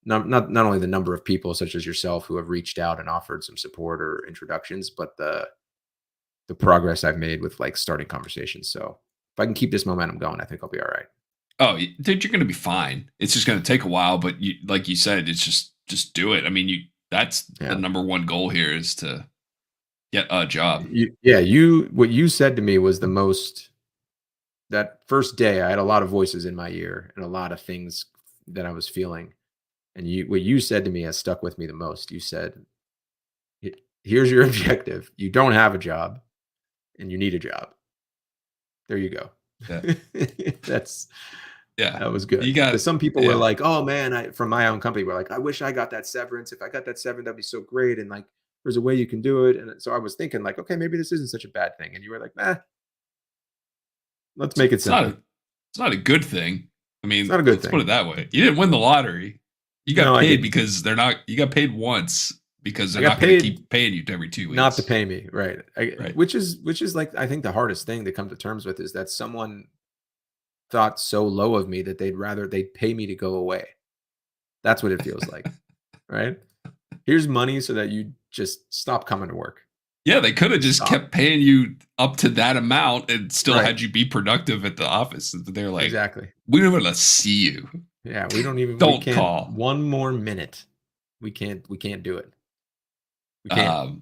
not only the number of people such as yourself who have reached out and offered some support or introductions, but the progress I've made with like starting conversations. So if I can keep this momentum going, I think I'll be all right. Oh, dude, you're going to be fine. It's just going to take a while, but like you said, it's just do it. I mean, that's the number one goal here, is to get a job. What you said to me was the most. That first day, I had a lot of voices in my ear and a lot of things that I was feeling. And what you said to me has stuck with me the most. You said, here's your objective. You don't have a job and you need a job. There you go. Yeah. That was good. Because some people were like, oh man, from my own company, were like, I wish I got that severance. If I got that severance, that'd be so great. And like, there's a way you can do it. And so I was thinking like, okay, maybe this isn't such a bad thing. And you were like, nah. Let's make it simple. It's not a good thing. I mean, it's not a good thing. Let's put it that way. You didn't win the lottery. You got paid because they're not. You got paid once because they're not going to keep paying you every 2 weeks. Not to pay me, right? Right. Which is like, I think the hardest thing to come to terms with is that someone thought so low of me that they'd pay me to go away. That's what it feels like, right? Here's money so that you just stop coming to work. Yeah, they could have just kept paying you up to that amount and still had you be productive at the office. They're like, exactly. We don't want to see you. Yeah, we don't even. Don't call. One more minute. We can't do it. We can't.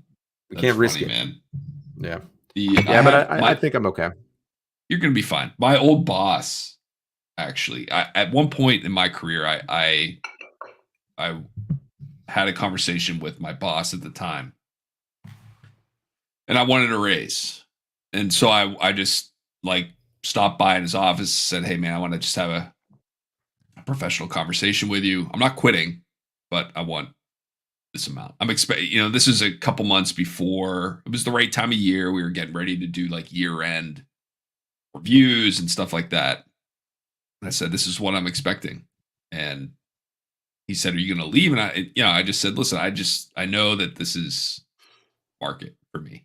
We can't risk it, man. Yeah. But I think I'm okay. You're gonna be fine. My old boss, actually, at one point in my career, I had a conversation with my boss at the time. And I wanted a raise. And so I just like stopped by in his office, said, hey man, I want to just have a professional conversation with you. I'm not quitting, but I want this amount. I'm expecting, this is a couple months before it was the right time of year. We were getting ready to do like year-end reviews and stuff like that. And I said, this is what I'm expecting. And he said, are you going to leave? And I just said, listen, I know that this is market for me.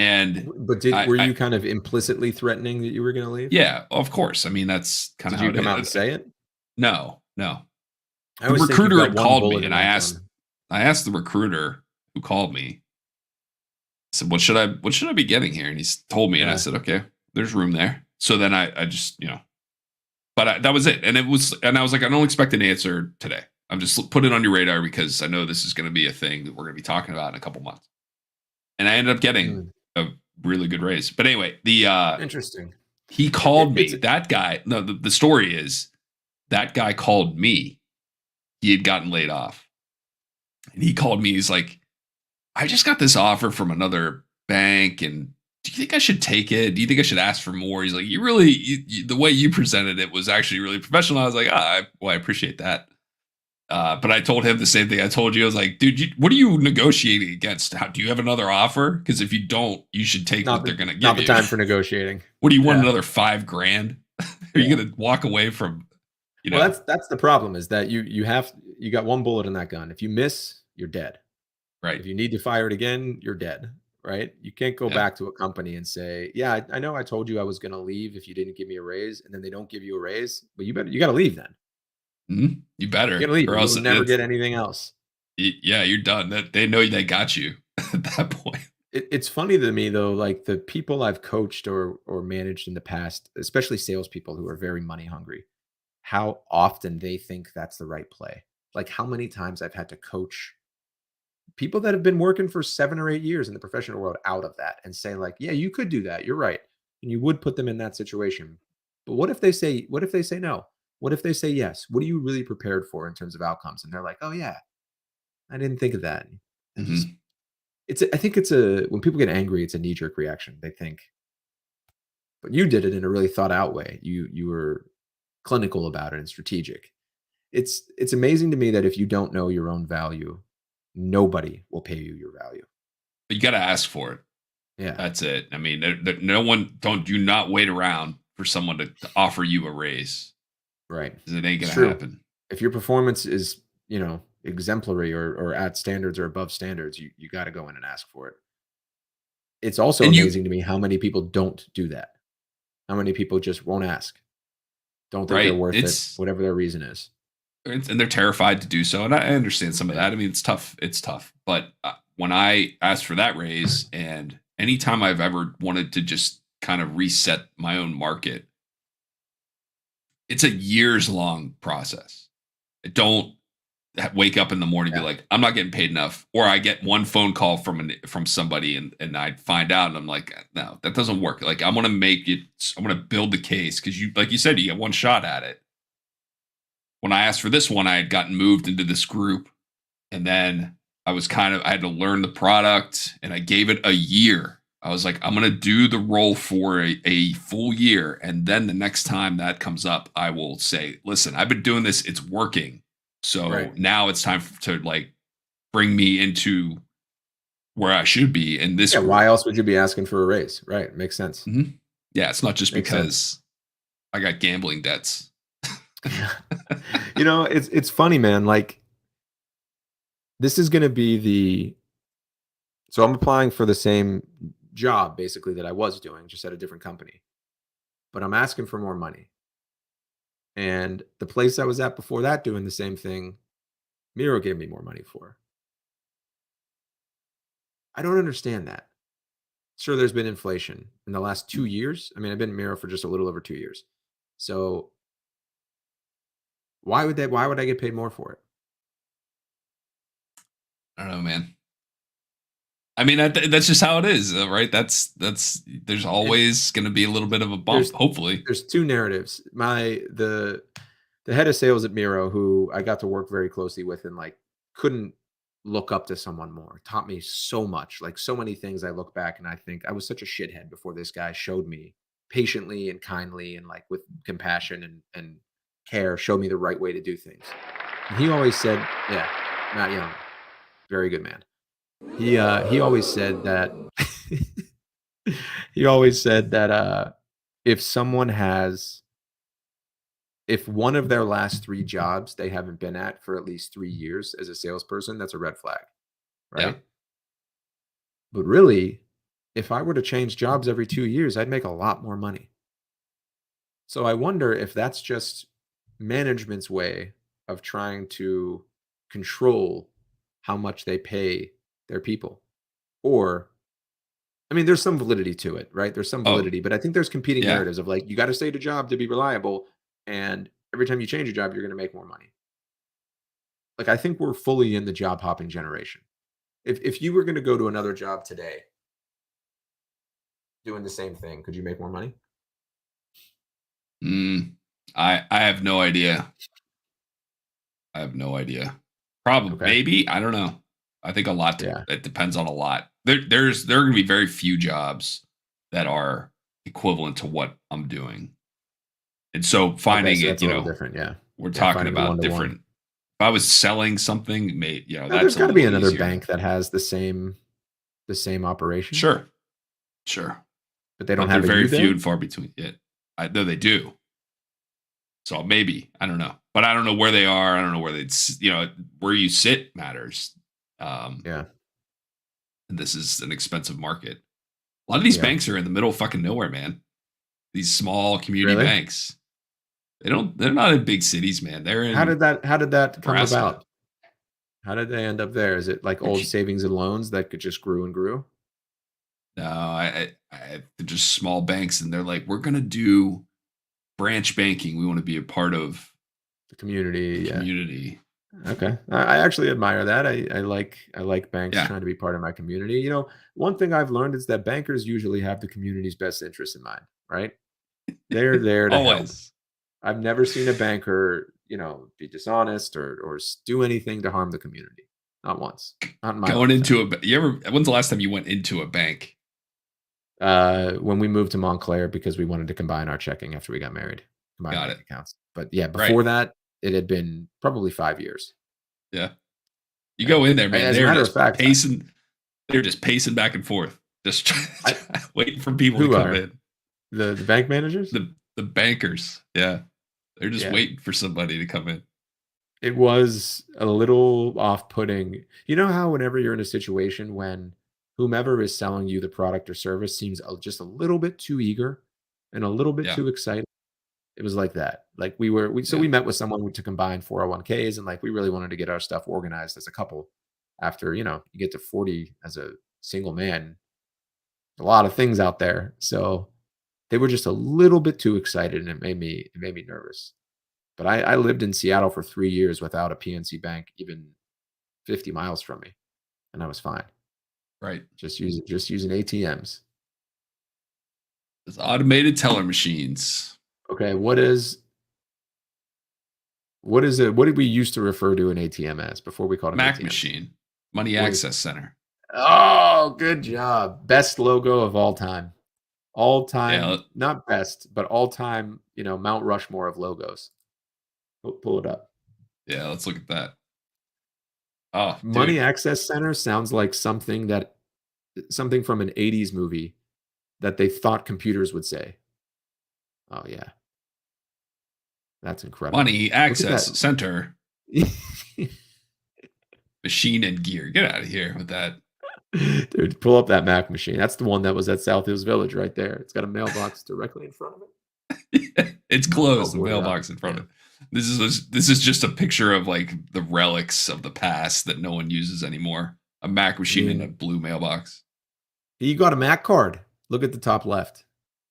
But were you kind of implicitly threatening that you were going to leave? Yeah, of course. I mean, that's kind of how you come out and say it? No. The recruiter had called me, and I asked the recruiter who called me. I said, "What should I be getting here?" And he told me, and I said, "Okay, there's room there." So then I just but that was it, and I was like, I don't expect an answer today. I'm just put it on your radar because I know this is going to be a thing that we're going to be talking about in a couple months. And I ended up getting a really good raise. But anyway, interesting. He called me. That guy. No, the story is that guy called me. He had gotten laid off, and he called me. He's like, "I just got this offer from another bank, and do you think I should take it? Do you think I should ask for more?" He's like, "You really, the way you presented it was actually really professional." I was like, I appreciate that. But I told him the same thing I told you. I was like, dude, what are you negotiating against? Do you have another offer? Because if you don't, you should take what they're going to give you. Not the time for negotiating. What do you want, another $5,000? Are you going to walk away from You know, Well, that's the problem is that you got one bullet in that gun. If you miss, you're dead. right? If you need to fire it again, you're dead, right? You can't go Yeah. back to a company and say, "Yeah, I know I told you I was going to leave if you didn't give me a raise," and then they don't give you a raise, but you got to leave then. You You better, got to leave. or You'll else never get anything else. yeah, you're done. That they know they got you at that point. It's funny to me though, like the people I've coached or managed in the past, especially salespeople who are very money hungry, how often they think that's the right play. Like how many times I've had to coach people that have been working for 7 or 8 years in the professional world out of that and say like, "Yeah, you could do that. You're right." And you would put them in that situation. But what if they say no? What if they say yes? What are you really prepared for in terms of outcomes? And they're like, "Oh yeah, I didn't think of that." And just Hmm. I think it's a when people get angry, it's a knee jerk reaction. They think, but you did it in a really thought out way. You were clinical about it and strategic. It's amazing to me that if you don't know your own value, nobody will pay you your value. But you got to ask for it. Yeah. That's it. I mean, no one do not wait around for someone to offer you a raise. Right. 'Cause it ain't It's gonna true. happen. If your performance is, exemplary or at standards or above standards, you got to go in and ask for it. It's also And you amazing to me how many people don't do that. How many people just won't ask. Don't think they're right? worth it, whatever their reason is. And they're terrified to do so, and I understand some of Yeah. that. I mean, it's tough. It's tough. But when I asked for that raise, and anytime I've ever wanted to just kind of reset my own market, it's a years long process. I don't wake up in the morning and Yeah. be like, I'm not getting paid enough, or I get one phone call from somebody and I find out and I'm like, no, that doesn't work. Like I want to make it. I want to build the case because you, like you said, you get one shot at it. When I asked for this one, I had gotten moved into this group, and then I had to learn the product, and I gave it a year. I was like, I'm going to do the role for a full year. And then the next time that comes up, I will say, listen, I've been doing this. It's working. So Right. now it's time to like bring me into where I should be in this Yeah, group. why else would you be asking for a raise? Right, makes sense. Yeah, it's not just Makes because I got gambling debts. It's funny, man, like this is gonna be so I'm applying for the same job basically that I was doing, just at a different company, but I'm asking for more money. And the place I was at before that doing the same thing, Miro gave me more money for. I don't understand that. Sure, there's been inflation in the last 2 years. I mean, I've been at Miro for just a little over 2 years. So why would I get paid more for it? I don't know, man. I mean, that's just how it is, right? There's always going to be a little bit of a bump, hopefully. There's 2 narratives. The head of sales at Miro, who I got to work very closely with and like couldn't look up to someone more, taught me so much, like so many things. I look back and I think I was such a shithead before this guy showed me patiently and kindly and like with compassion and care, showed me the right way to do things. And he always said, yeah, Matt Young, very good man. He always said that he always said that if someone has if one of their last 3 jobs they haven't been at for at least 3 years as a salesperson, that's a red flag, Yeah. right? But really, if I were to change jobs every 2 years, I'd make a lot more money. So I wonder if that's just management's way of trying to control how much they pay their people. Or I mean, there's some validity to it, right? There's some Oh, validity, but I think there's competing yeah. narratives of like, you got to stay at a job to be reliable. And every time you change a job, you're going to make more money. Like, I think we're fully in the job hopping generation. If you were going to go to another job today doing the same thing, could you make more money? I have no idea. I have no idea. Probably, Okay. maybe. I don't know. I think a lot. Yeah. It depends on a lot. There are going to be very few jobs that are equivalent to what I'm doing, and so finding Okay, so it, that's a little different. Yeah. we're Yeah, talking finding the about one-to-one. different. If I was selling something, Now, that's there's a got to be little another easier. bank that has the same operation. Sure, But they don't but have they're a very you few there? and far between. Though they do. So maybe, I don't know, but I don't know where they are. I don't know where where you sit matters. Yeah. And this is an expensive market. A lot of these banks are in the middle of fucking nowhere, man. These small community banks. They're not in big cities, man. They're in. How did that come Nebraska. about? How did they end up there? Is it like old savings and loans that could just grew and grew? No, they're just small banks, and they're like, we're gonna do branch banking. We want to be a part of the community. Community. Okay, I actually admire that. I like banks trying to be part of my community. You know, one thing I've learned is that bankers usually have the community's best interest in mind. Right? They're there to help. I've never seen a banker, be dishonest or do anything to harm the community. Not once. Not in my Going into when's the last time you went into a bank? When we moved to Montclair because we wanted to combine our checking after we got married. Combine bank accounts. But yeah, before that, it had been probably 5 years. Yeah. You go in there, man. As a matter of fact, they're just pacing back and forth. Just waiting for people to come in. The bank managers? The bankers. Yeah. They're just waiting for somebody to come in. It was a little off-putting. You know how whenever you're in a situation when whomever is selling you the product or service seems just a little bit too eager and a little bit too excited? It was like that. Like we met with someone to combine 401ks, and like we really wanted to get our stuff organized as a couple. After, you get to 40 as a single man, a lot of things out there. So they were just a little bit too excited, and it made me nervous. But I lived in Seattle for 3 years without a PNC bank even 50 miles from me, and I was fine. Right. Just using ATMs. There's automated teller machines. Okay, what did we used to refer to an ATM as before we called it Mac ATM? machine? Money Access Center. Oh, good job. Best logo of all time. All time, not best, but all time, Mount Rushmore of logos. Pull it up. Yeah, let's look at that. Oh, Money Access Center sounds like something from an 80s movie that they thought computers would say. Oh, yeah. That's incredible. Money Access Center. Machine and gear. Get out of here with that. Dude, pull up that Mac machine. That's the one that was at South Hills Village right there. It's got a mailbox directly in front of it. It's closed, the mailbox in front of it. This is just a picture of like the relics of the past that no one uses anymore. A Mac machine in a blue mailbox. You got a Mac card. Look at the top left.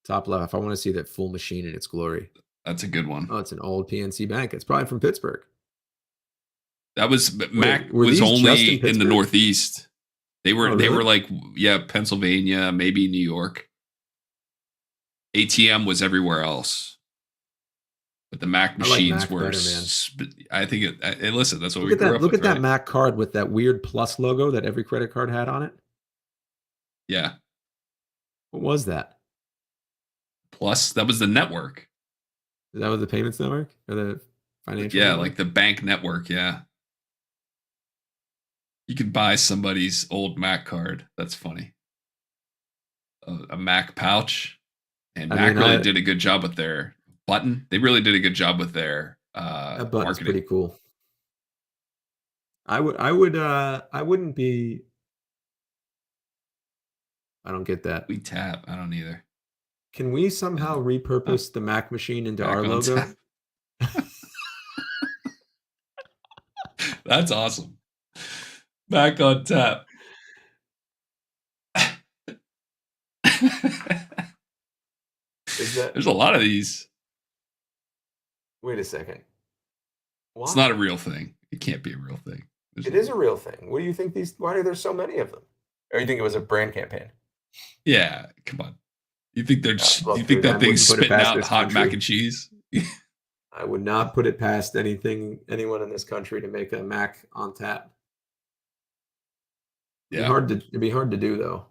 Top left. I want to see that full machine in its glory. That's a good one. Oh, it's an old PNC bank. It's probably from Pittsburgh. That was Mac was only in the Northeast. They were like Pennsylvania, maybe New York. ATM was everywhere else. But the Mac machines were better, I think listen, that's what we grew up with. Look at that Mac card with that weird plus logo that every credit card had on it. Yeah. What was that? Plus, that was the network. Is that was the payments network or the financial? Yeah, network? like the bank network. Yeah. You could buy somebody's old Mac card. That's funny. A Mac pouch. And Mac really did a good job with their button. They really did a good job with their that button's marketing. Pretty cool. I wouldn't be. I don't get that. We tap. I don't either. Can we somehow repurpose the Mac machine into our logo? That's awesome. Back on tap. There's a lot of these. Wait a second. Why? It's not a real thing. It can't be a real thing. It is a real thing. What do you think why are there so many of them? Or you think it was a brand campaign? Yeah, come on. You think you think that thing's spitting out hot mac and cheese? I would not put it past anyone in this country to make a Mac on tap. Yeah. It'd be hard to do though.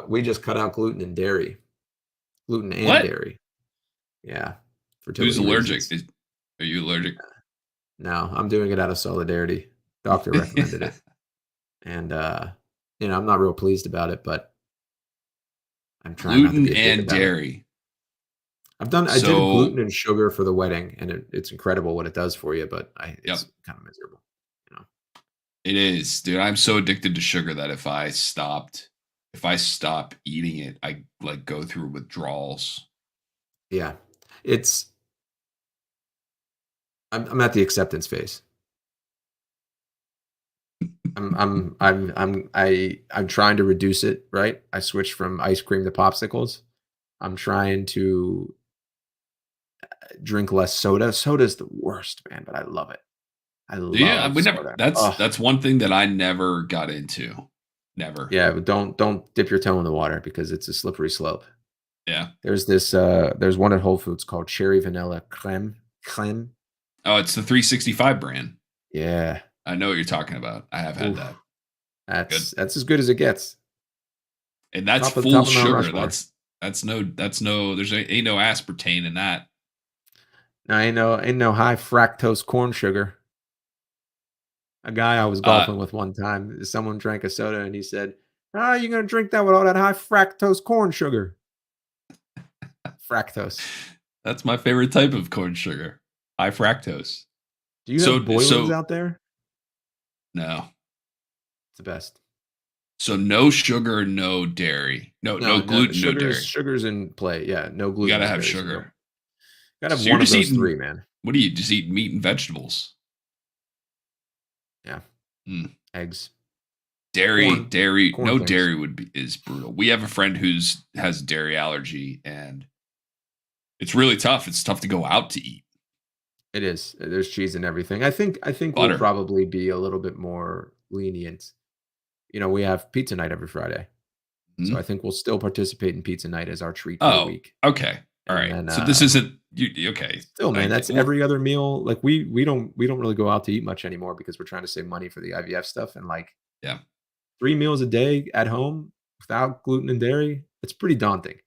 We just cut out gluten and dairy. Gluten and dairy. Yeah. Who's allergic? Are you allergic? No, I'm doing it out of solidarity. Doctor recommended it. And I'm not real pleased about it, but I'm trying gluten and dairy. I did gluten and sugar for the wedding, and it's incredible what it does for you, but it's kind of miserable, you know. It is, dude. I'm so addicted to sugar that if I stop eating it, I like go through withdrawals. Yeah. I'm at the acceptance phase. I'm trying to reduce it, right? I switched from ice cream to popsicles. I'm trying to drink less soda. Soda's the worst, man, but I love it. I love soda. That's one thing that I never got into. Never. Yeah, but don't dip your toe in the water because it's a slippery slope. Yeah. There's there's one at Whole Foods called Cherry Vanilla Creme. Oh, it's the 365 brand. Yeah. I know what you're talking about. I have had that. That's as good as it gets. And that's full sugar. That's no there's ain't no aspartame in that. No, ain't no high fructose corn sugar. A guy I was golfing with one time, someone drank a soda and he said, "Ah, you're gonna drink that with all that high fructose corn sugar." Fructose. That's my favorite type of corn sugar. High fructose. Do you have Boilers out there? No. It's the best. So no sugar, no dairy. No gluten, no dairy. Sugar's in play. Yeah, no gluten. You gotta have sugar. Gotta have one of those three, man. What do you just eat? Meat and vegetables? Yeah. Eggs. Dairy. Corn No things. dairy is brutal. We have a friend has a dairy allergy, and it's really tough. It's tough to go out to eat. It is. There's cheese and everything. I think we'll probably be a little bit more lenient. You know, we have pizza night every Friday. So I think we'll still participate in pizza night as our treat for the week. Okay. All right. Then, so this isn't okay. Still, man, that's every other meal. Like we don't really go out to eat much anymore because we're trying to save money for the IVF stuff. And like 3 meals a day at home without gluten and dairy, it's pretty daunting.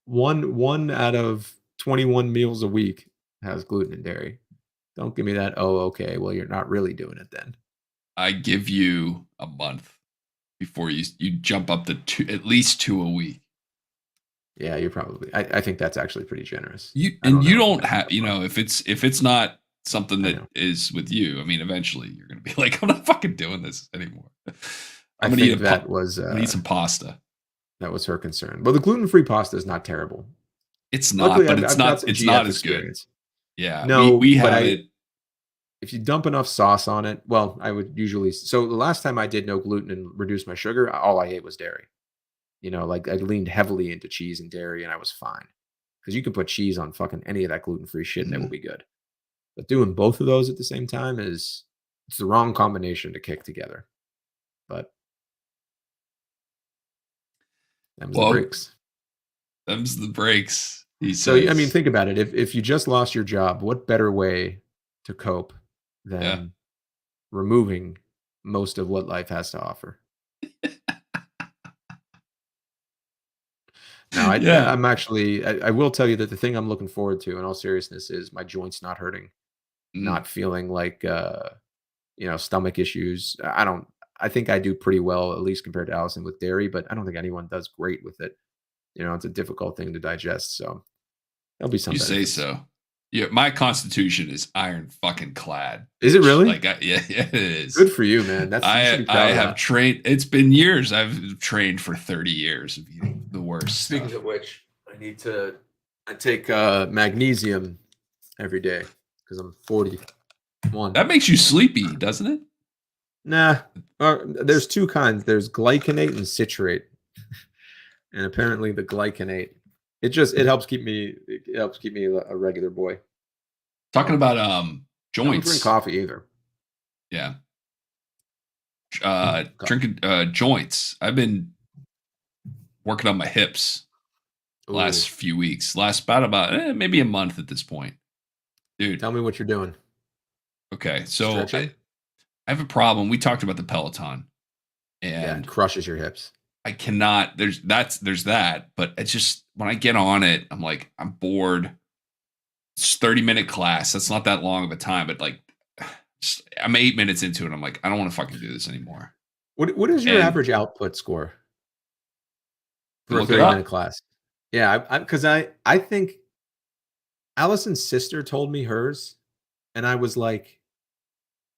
One out of 21 meals a week has gluten and dairy. Don't give me that. Oh, okay. Well, you're not really doing it then. I give you a month before you jump up to at least 2 a week. Yeah, you're probably. I think that's actually pretty generous. You don't have, if it's not something that is with you. I mean, eventually you're gonna be like, I'm not fucking doing this anymore. I'm gonna eat some pasta. That was her concern. Well, the gluten-free pasta is not terrible. It's not, luckily, but it's not as good. Yeah, no, we have it. If you dump enough sauce on it, well, I would usually. So the last time I did no gluten and reduced my sugar, all I ate was dairy. Like I leaned heavily into cheese and dairy, and I was fine. Because you can put cheese on fucking any of that gluten-free shit, and it will be good. But doing both of those at the same time it's the wrong combination to kick together. But them's the breaks. Them's the breaks. So I mean, think about it. If you just lost your job, what better way to cope than removing most of what life has to offer? Now, I'm actually. I will tell you that the thing I'm looking forward to, in all seriousness, is my joints not hurting, not feeling like stomach issues. I think I do pretty well, at least compared to Allison with dairy, but I don't think anyone does great with it. It's a difficult thing to digest, so there'll be some. You say so. Yeah, my constitution is iron fucking clad. Is it really? Yeah, it is. Good for you, man. I have trained. It's been years. I've trained for 30 years of eating the worst. Speaking of which, I take magnesium every day because I'm 41. That makes you sleepy, doesn't it? Nah. There's two kinds. There's glycinate and citrate, and apparently the glycinate. It helps keep me. It helps keep me a regular boy. Talking about joints. I don't drink coffee either. Yeah. Drinking joints. I've been working on my hips the last few weeks. About maybe a month at this point. Dude, tell me what you're doing. Okay, so I have a problem. We talked about the Peloton, and it crushes your hips. I cannot. There's that, but it's just when I get on it, I'm like, I'm bored. It's 30-minute class. That's not that long of a time, but like, I'm 8 minutes into it. I'm like, I don't want to fucking do this anymore. What is your average output score for a 30-minute class? Yeah, because I think Allison's sister told me hers, and I was like,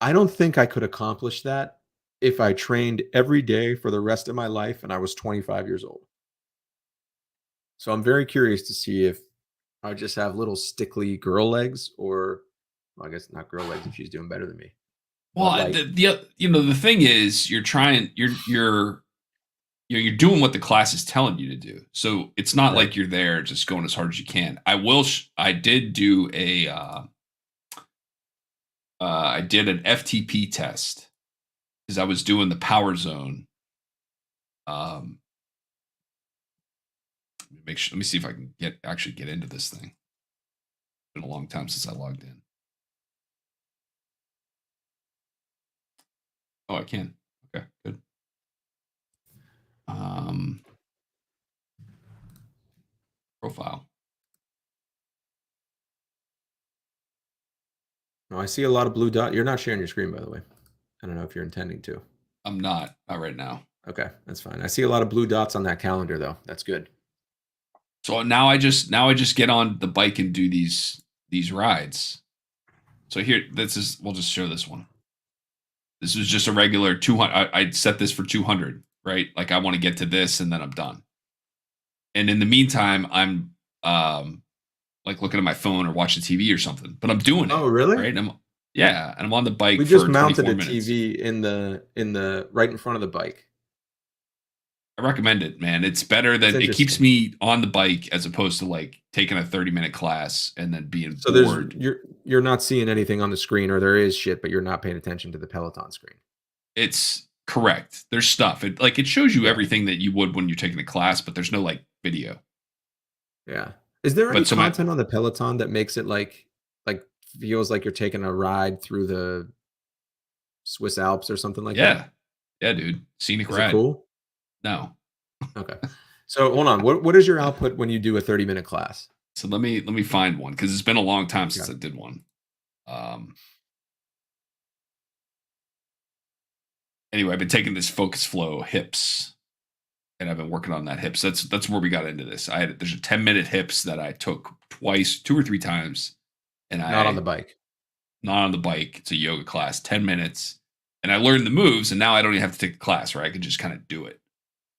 I don't think I could accomplish that if I trained every day for the rest of my life and I was 25 years old. So I'm very curious to see if I just have little stickly girl legs, or well, I guess not girl legs if she's doing better than me. But Well, like, the thing is, you're doing what the class is telling you to do. So it's not right. like you're there just going as hard as you can. I did do I did an FTP test because I was doing the power zone. Um, let me see if I can actually get into this thing. It's been a long time since I logged in. Oh, I can. Okay, good. Profile. No, I see a lot of blue dot. You're not sharing your screen, by the way. I don't know if you're intending to. I'm not right now. Okay, that's fine. I see a lot of blue dots on that calendar, though. That's good. So now I just get on the bike and do these rides. So here, we'll just show this one. This was just a regular 200. I set this for 200, right? Like I want to get to this and then I'm done. And in the meantime, I'm like looking at my phone or watching TV or something, but I'm doing it. Oh, really? Right? And I'm on the bike. We just mounted a TV in the right in front of the bike. I recommend it, man. It's better than it keeps me on the bike as opposed to like taking a 30-minute class and then being bored. You're not seeing anything on the screen, or there is shit, but you're not paying attention to the Peloton screen. It's correct. There's stuff. It shows you everything that you would when you're taking a class, but there's no like video. Yeah. Is there any content on the Peloton that makes it like feels like you're taking a ride through the Swiss Alps or something like that? Yeah, dude. Scenic Is ride. it cool? No. Okay. So hold on. What is your output when you do a 30-minute class? So let me find one because it's been a long time since I did one. Anyway, I've been taking this Focus Flow hips, and I've been working on that hips. That's where we got into this. There's a 10-minute hips that I took twice, 2 or 3 times, and not on the bike. Not on the bike. It's a yoga class, 10 minutes, and I learned the moves, and now I don't even have to take the class, right? I can just kind of do it.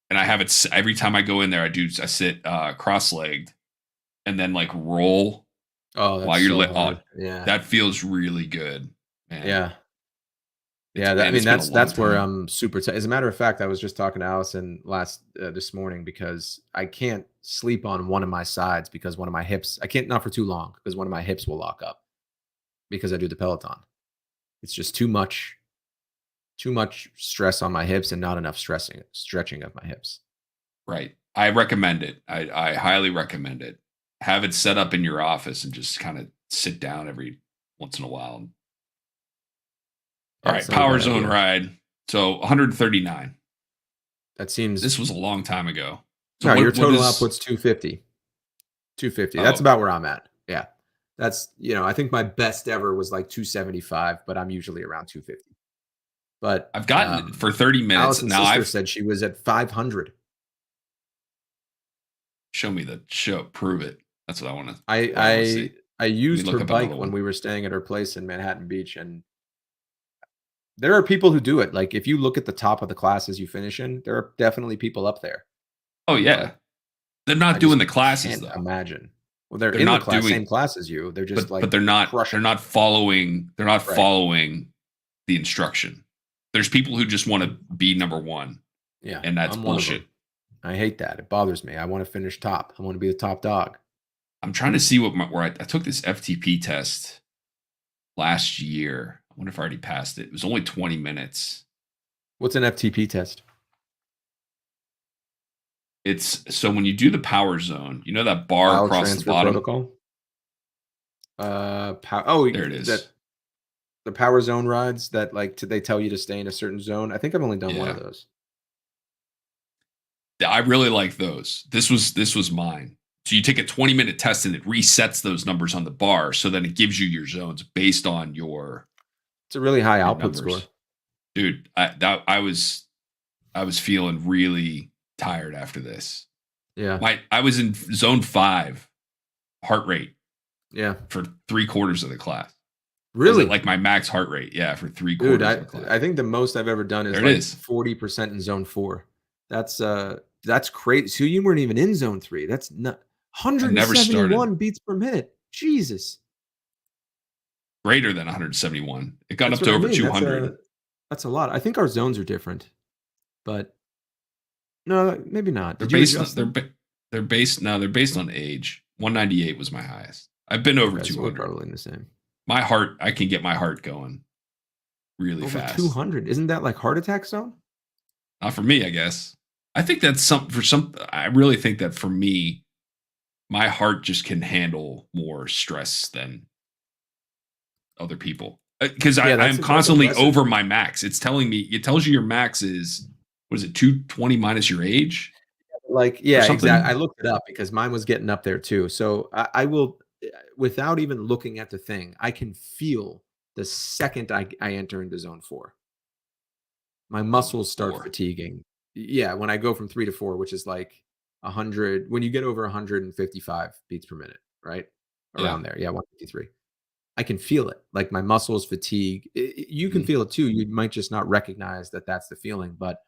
And I have it every time I go in there. I sit cross-legged, and then like roll. Oh, that's while you're hard. Yeah, that feels really good, man. Yeah. That's where I'm super. As a matter of fact, I was just talking to Allison this morning because I can't sleep on one of my sides because one of my hips. I can't, not for too long, because one of my hips will lock up because I do the Peloton. It's just too much stress on my hips and not enough stretching of my hips. Right. I recommend it. I highly recommend it. Have it set up in your office and just kind of sit down every once in a while. All right, Power Zone ride. So 139. That seems. This was a long time ago. So no, your total output's 250. 250. That's about where I'm at. Yeah. That's, I think my best ever was like 275, but I'm usually around 250. But I've gotten it for 30 minutes. Allison's sister said she was at 500. Show me the show. Prove it. That's what I want to. I used her bike when we were staying at her place in Manhattan Beach, and there are people who do it. Like if you look at the top of the classes you finish in, there are definitely people up there. Oh yeah, but they're not doing the classes though. Imagine. Well, they're in not the same class as you. They're just but they're not. They're not following. They're not following the instruction. There's people who just want to be number one. Yeah, and that's bullshit. I hate that. It bothers me. I want to finish top. I want to be the top dog. I'm trying to see where I took this FTP test last year. I wonder if I already passed it. It was only 20 minutes. What's an FTP test? It's so when you do the power zone, that bar across the bottom. Protocol? There it is. The power zone rides that they tell you to stay in a certain zone. I think I've only done one of those. I really like those. This was mine. So you take a 20-minute test and it resets those numbers on the bar, so then it gives you your zones based on your. It's a really high output score, dude. I was feeling really tired after this. Yeah. I was in zone 5 heart rate. Yeah. For 3/4 of the class. Really? Like my max heart rate. Yeah, for 3/4 Dude, of the class. I think the most I've ever done is There it like is. 40% in zone 4. That's crazy. So you weren't even in zone 3. That's not 171 beats per minute. Jesus. Greater than 171. It got That's up to what I over mean. 200. That's a lot. I think our zones are different, but no, maybe not. They're Did you based adjust on, them? they're based on age. 198 was my highest. I've been over Okay, so 200. we're probably in the same. My heart, I can get my heart going really Over fast. 200. Isn't that like heart attack zone? Not for me, I guess. I think that's I really think that for me, my heart just can handle more stress than other people. Because I'm constantly over my max. It tells you your max is, what is it, 220 minus your age? Like, yeah, exactly. I looked it up because mine was getting up there too. So I will, without even looking at the thing, I can feel the second I enter into zone 4. My muscles start fatiguing. Yeah, when I go from 3 to 4, which is like 100, when you get over 155 beats per minute, right? Around there. Yeah, 153. I can feel it. Like my muscles fatigue. You can feel it too. You might just not recognize that that's the feeling, but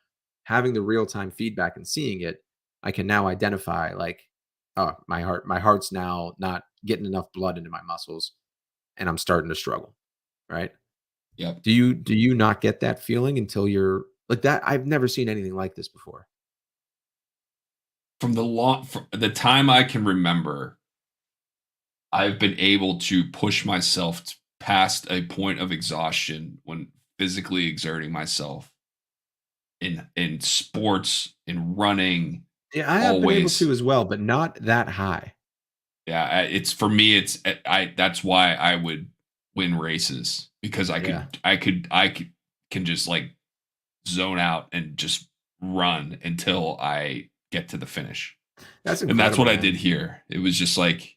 having the real-time feedback and seeing it, I can now identify like, oh, my heart's now not getting enough blood into my muscles and I'm starting to struggle, right? Yeah. Do you not get that feeling until you're like that? I've never seen anything like this before. From the time I can remember, I've been able to push myself past a point of exhaustion when physically exerting myself in sports, in running. Yeah, I have been able to as well, but not that high. Yeah, it's for me. It's that's why I would win races, because I can just like zone out and just run until I get to the finish. That's incredible, and that's what man. I did here. It was just like,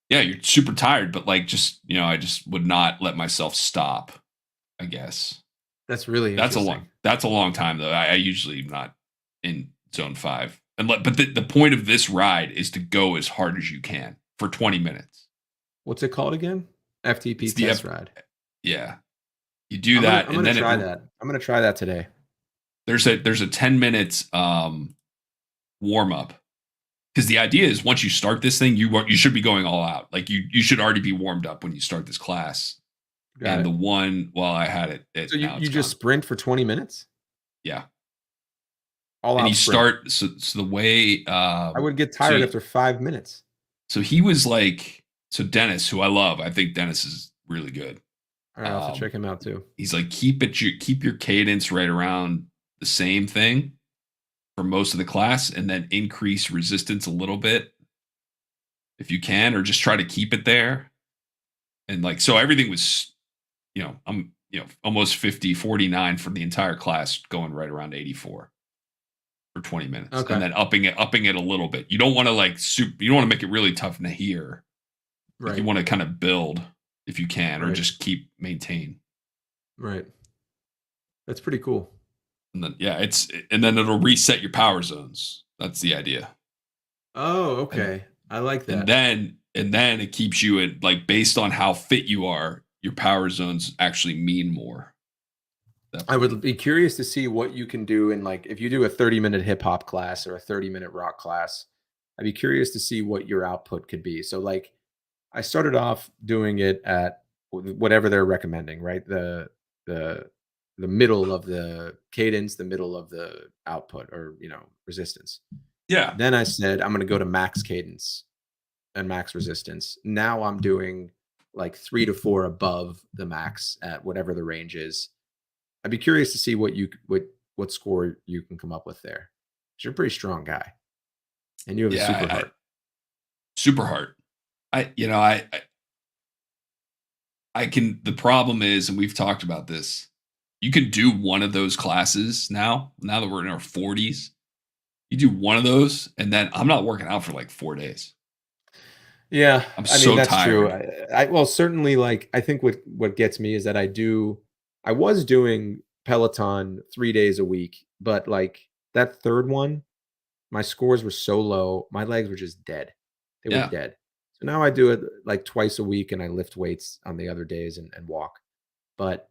yeah, you're super tired, but like, just, I just would not let myself stop, I guess. That's really that's a long time though. I usually am not in zone 5. But the point of this ride is to go as hard as you can for 20 minutes. What's it called again? FTP test ride. Yeah. You do that. I'm going to try that. I'm going to try that today. There's a 10 minutes warm up. Because the idea is, once you start this thing, you should be going all out. Like you should already be warmed up when you start this class. I had it. So you just sprint for 20 minutes? Yeah. All out. And you start. So the way I would get tired after 5 minutes. So he was like, Dennis, who I love. I think Dennis is really good. All right, I'll have to check him out too. He's like, keep your cadence right around the same thing for most of the class, and then increase resistance a little bit if you can, or just try to keep it there. And like, so everything was, I'm almost 50, 49 for the entire class, going right around 84 for 20 minutes. Okay. And then upping it a little bit. You don't want to you don't want to make it really tough here. Right. Like, you want to kind of build if you can, or just maintain. Right. That's pretty cool. And then and then it'll reset your power zones. That's the idea. Oh, okay. I like that. And then it keeps you at, like, based on how fit you are, your power zones actually mean more. I would be curious to see what you can do in, like, if you do a 30-minute hip hop class or a 30-minute rock class. I'd be curious to see what your output could be. So, like, I started off doing it at whatever they're recommending, right? The middle of the cadence, the middle of the output, or, resistance. Yeah. Then I said, I'm going to go to max cadence and max resistance. Now I'm doing like 3 to 4 above the max at whatever the range is. I'd be curious to see what score you can come up with there. 'Cause you're a pretty strong guy, and you have a super heart. Super heart. I can. The problem is, and we've talked about this, you can do one of those classes now that we're in our 40s. You do one of those, and then I'm not working out for like 4 days. Yeah, I'm so that's tired. True. Well, certainly, like, I think what gets me is that I was doing Peloton 3 days a week, but like that third one, my scores were so low. My legs were just dead. They were dead. So now I do it like twice a week, and I lift weights on the other days and walk. But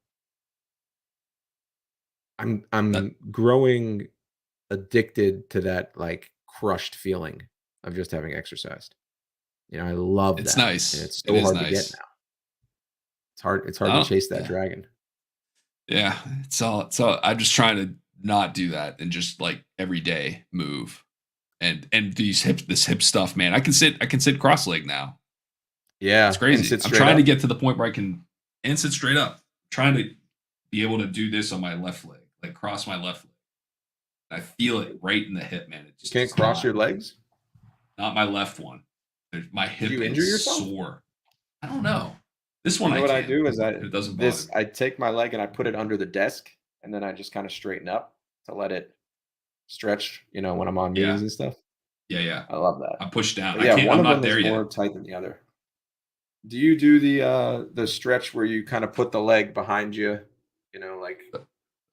I'm growing addicted to that like crushed feeling of just having exercised. I love that. It's nice. And it's so hard to get now. It's hard to chase that dragon. Yeah. So I'm just trying to not do that and just like every day move. And this hip stuff, man. I can sit cross-legged now. Yeah. It's crazy. I'm trying to get to the point where I can sit straight up. I'm trying to be able to do this on my left leg, like cross my left leg. I feel it right in the hip, man. It just can't cross your legs? Not my left one. My hip you injure yourself? Sore. I don't know. This one, what I do is it doesn't bother me. I take my leg and I put it under the desk, and then I just kind of straighten up to let it stretch. When I'm on meetings and stuff. Yeah. I love that. I push down. But yeah, one of them is more tight than the other. Do you do the stretch where you kind of put the leg behind you? Like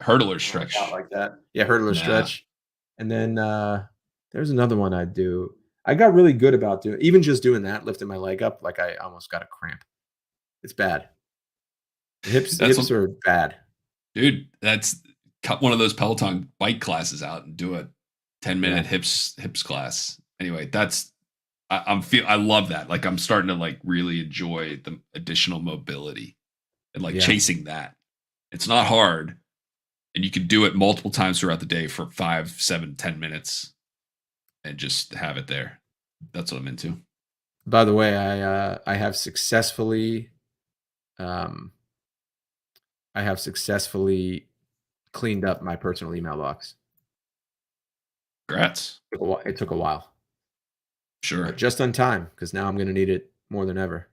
hurdler stretch, like that. Yeah, hurdler stretch. And then there's another one I do. I got really good about even just doing that, lifting my leg up, like I almost got a cramp. It's bad. Hips are bad. Dude, that's cut one of those Peloton bike classes out and do a 10-minute hips class. Anyway, I love that. Like I'm starting to like really enjoy the additional mobility and like chasing that. It's not hard. And you can do it multiple times throughout the day for 5, 7, 10 minutes and just have it there. That's what I'm into. By the way, I have successfully cleaned up my personal email box. Congrats. It took a while. Sure. But just on time, because now I'm going to need it more than ever.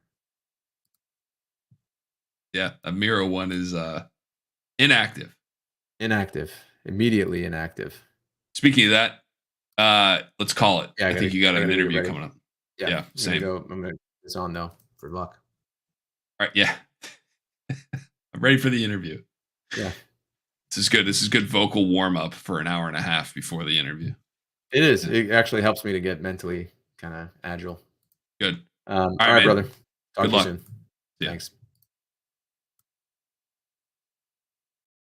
Yeah, a Miro one is inactive. Immediately inactive. Speaking of that, let's call it. Yeah, I think you got an interview coming up. Yeah, same. I'm gonna get this on though for luck. All right, yeah. I'm ready for the interview. Yeah. This is good. This is good vocal warm up for an hour and a half before the interview. It is. It actually helps me to get mentally kind of agile. Good. All right, brother. Talk to you soon. Yeah. Thanks.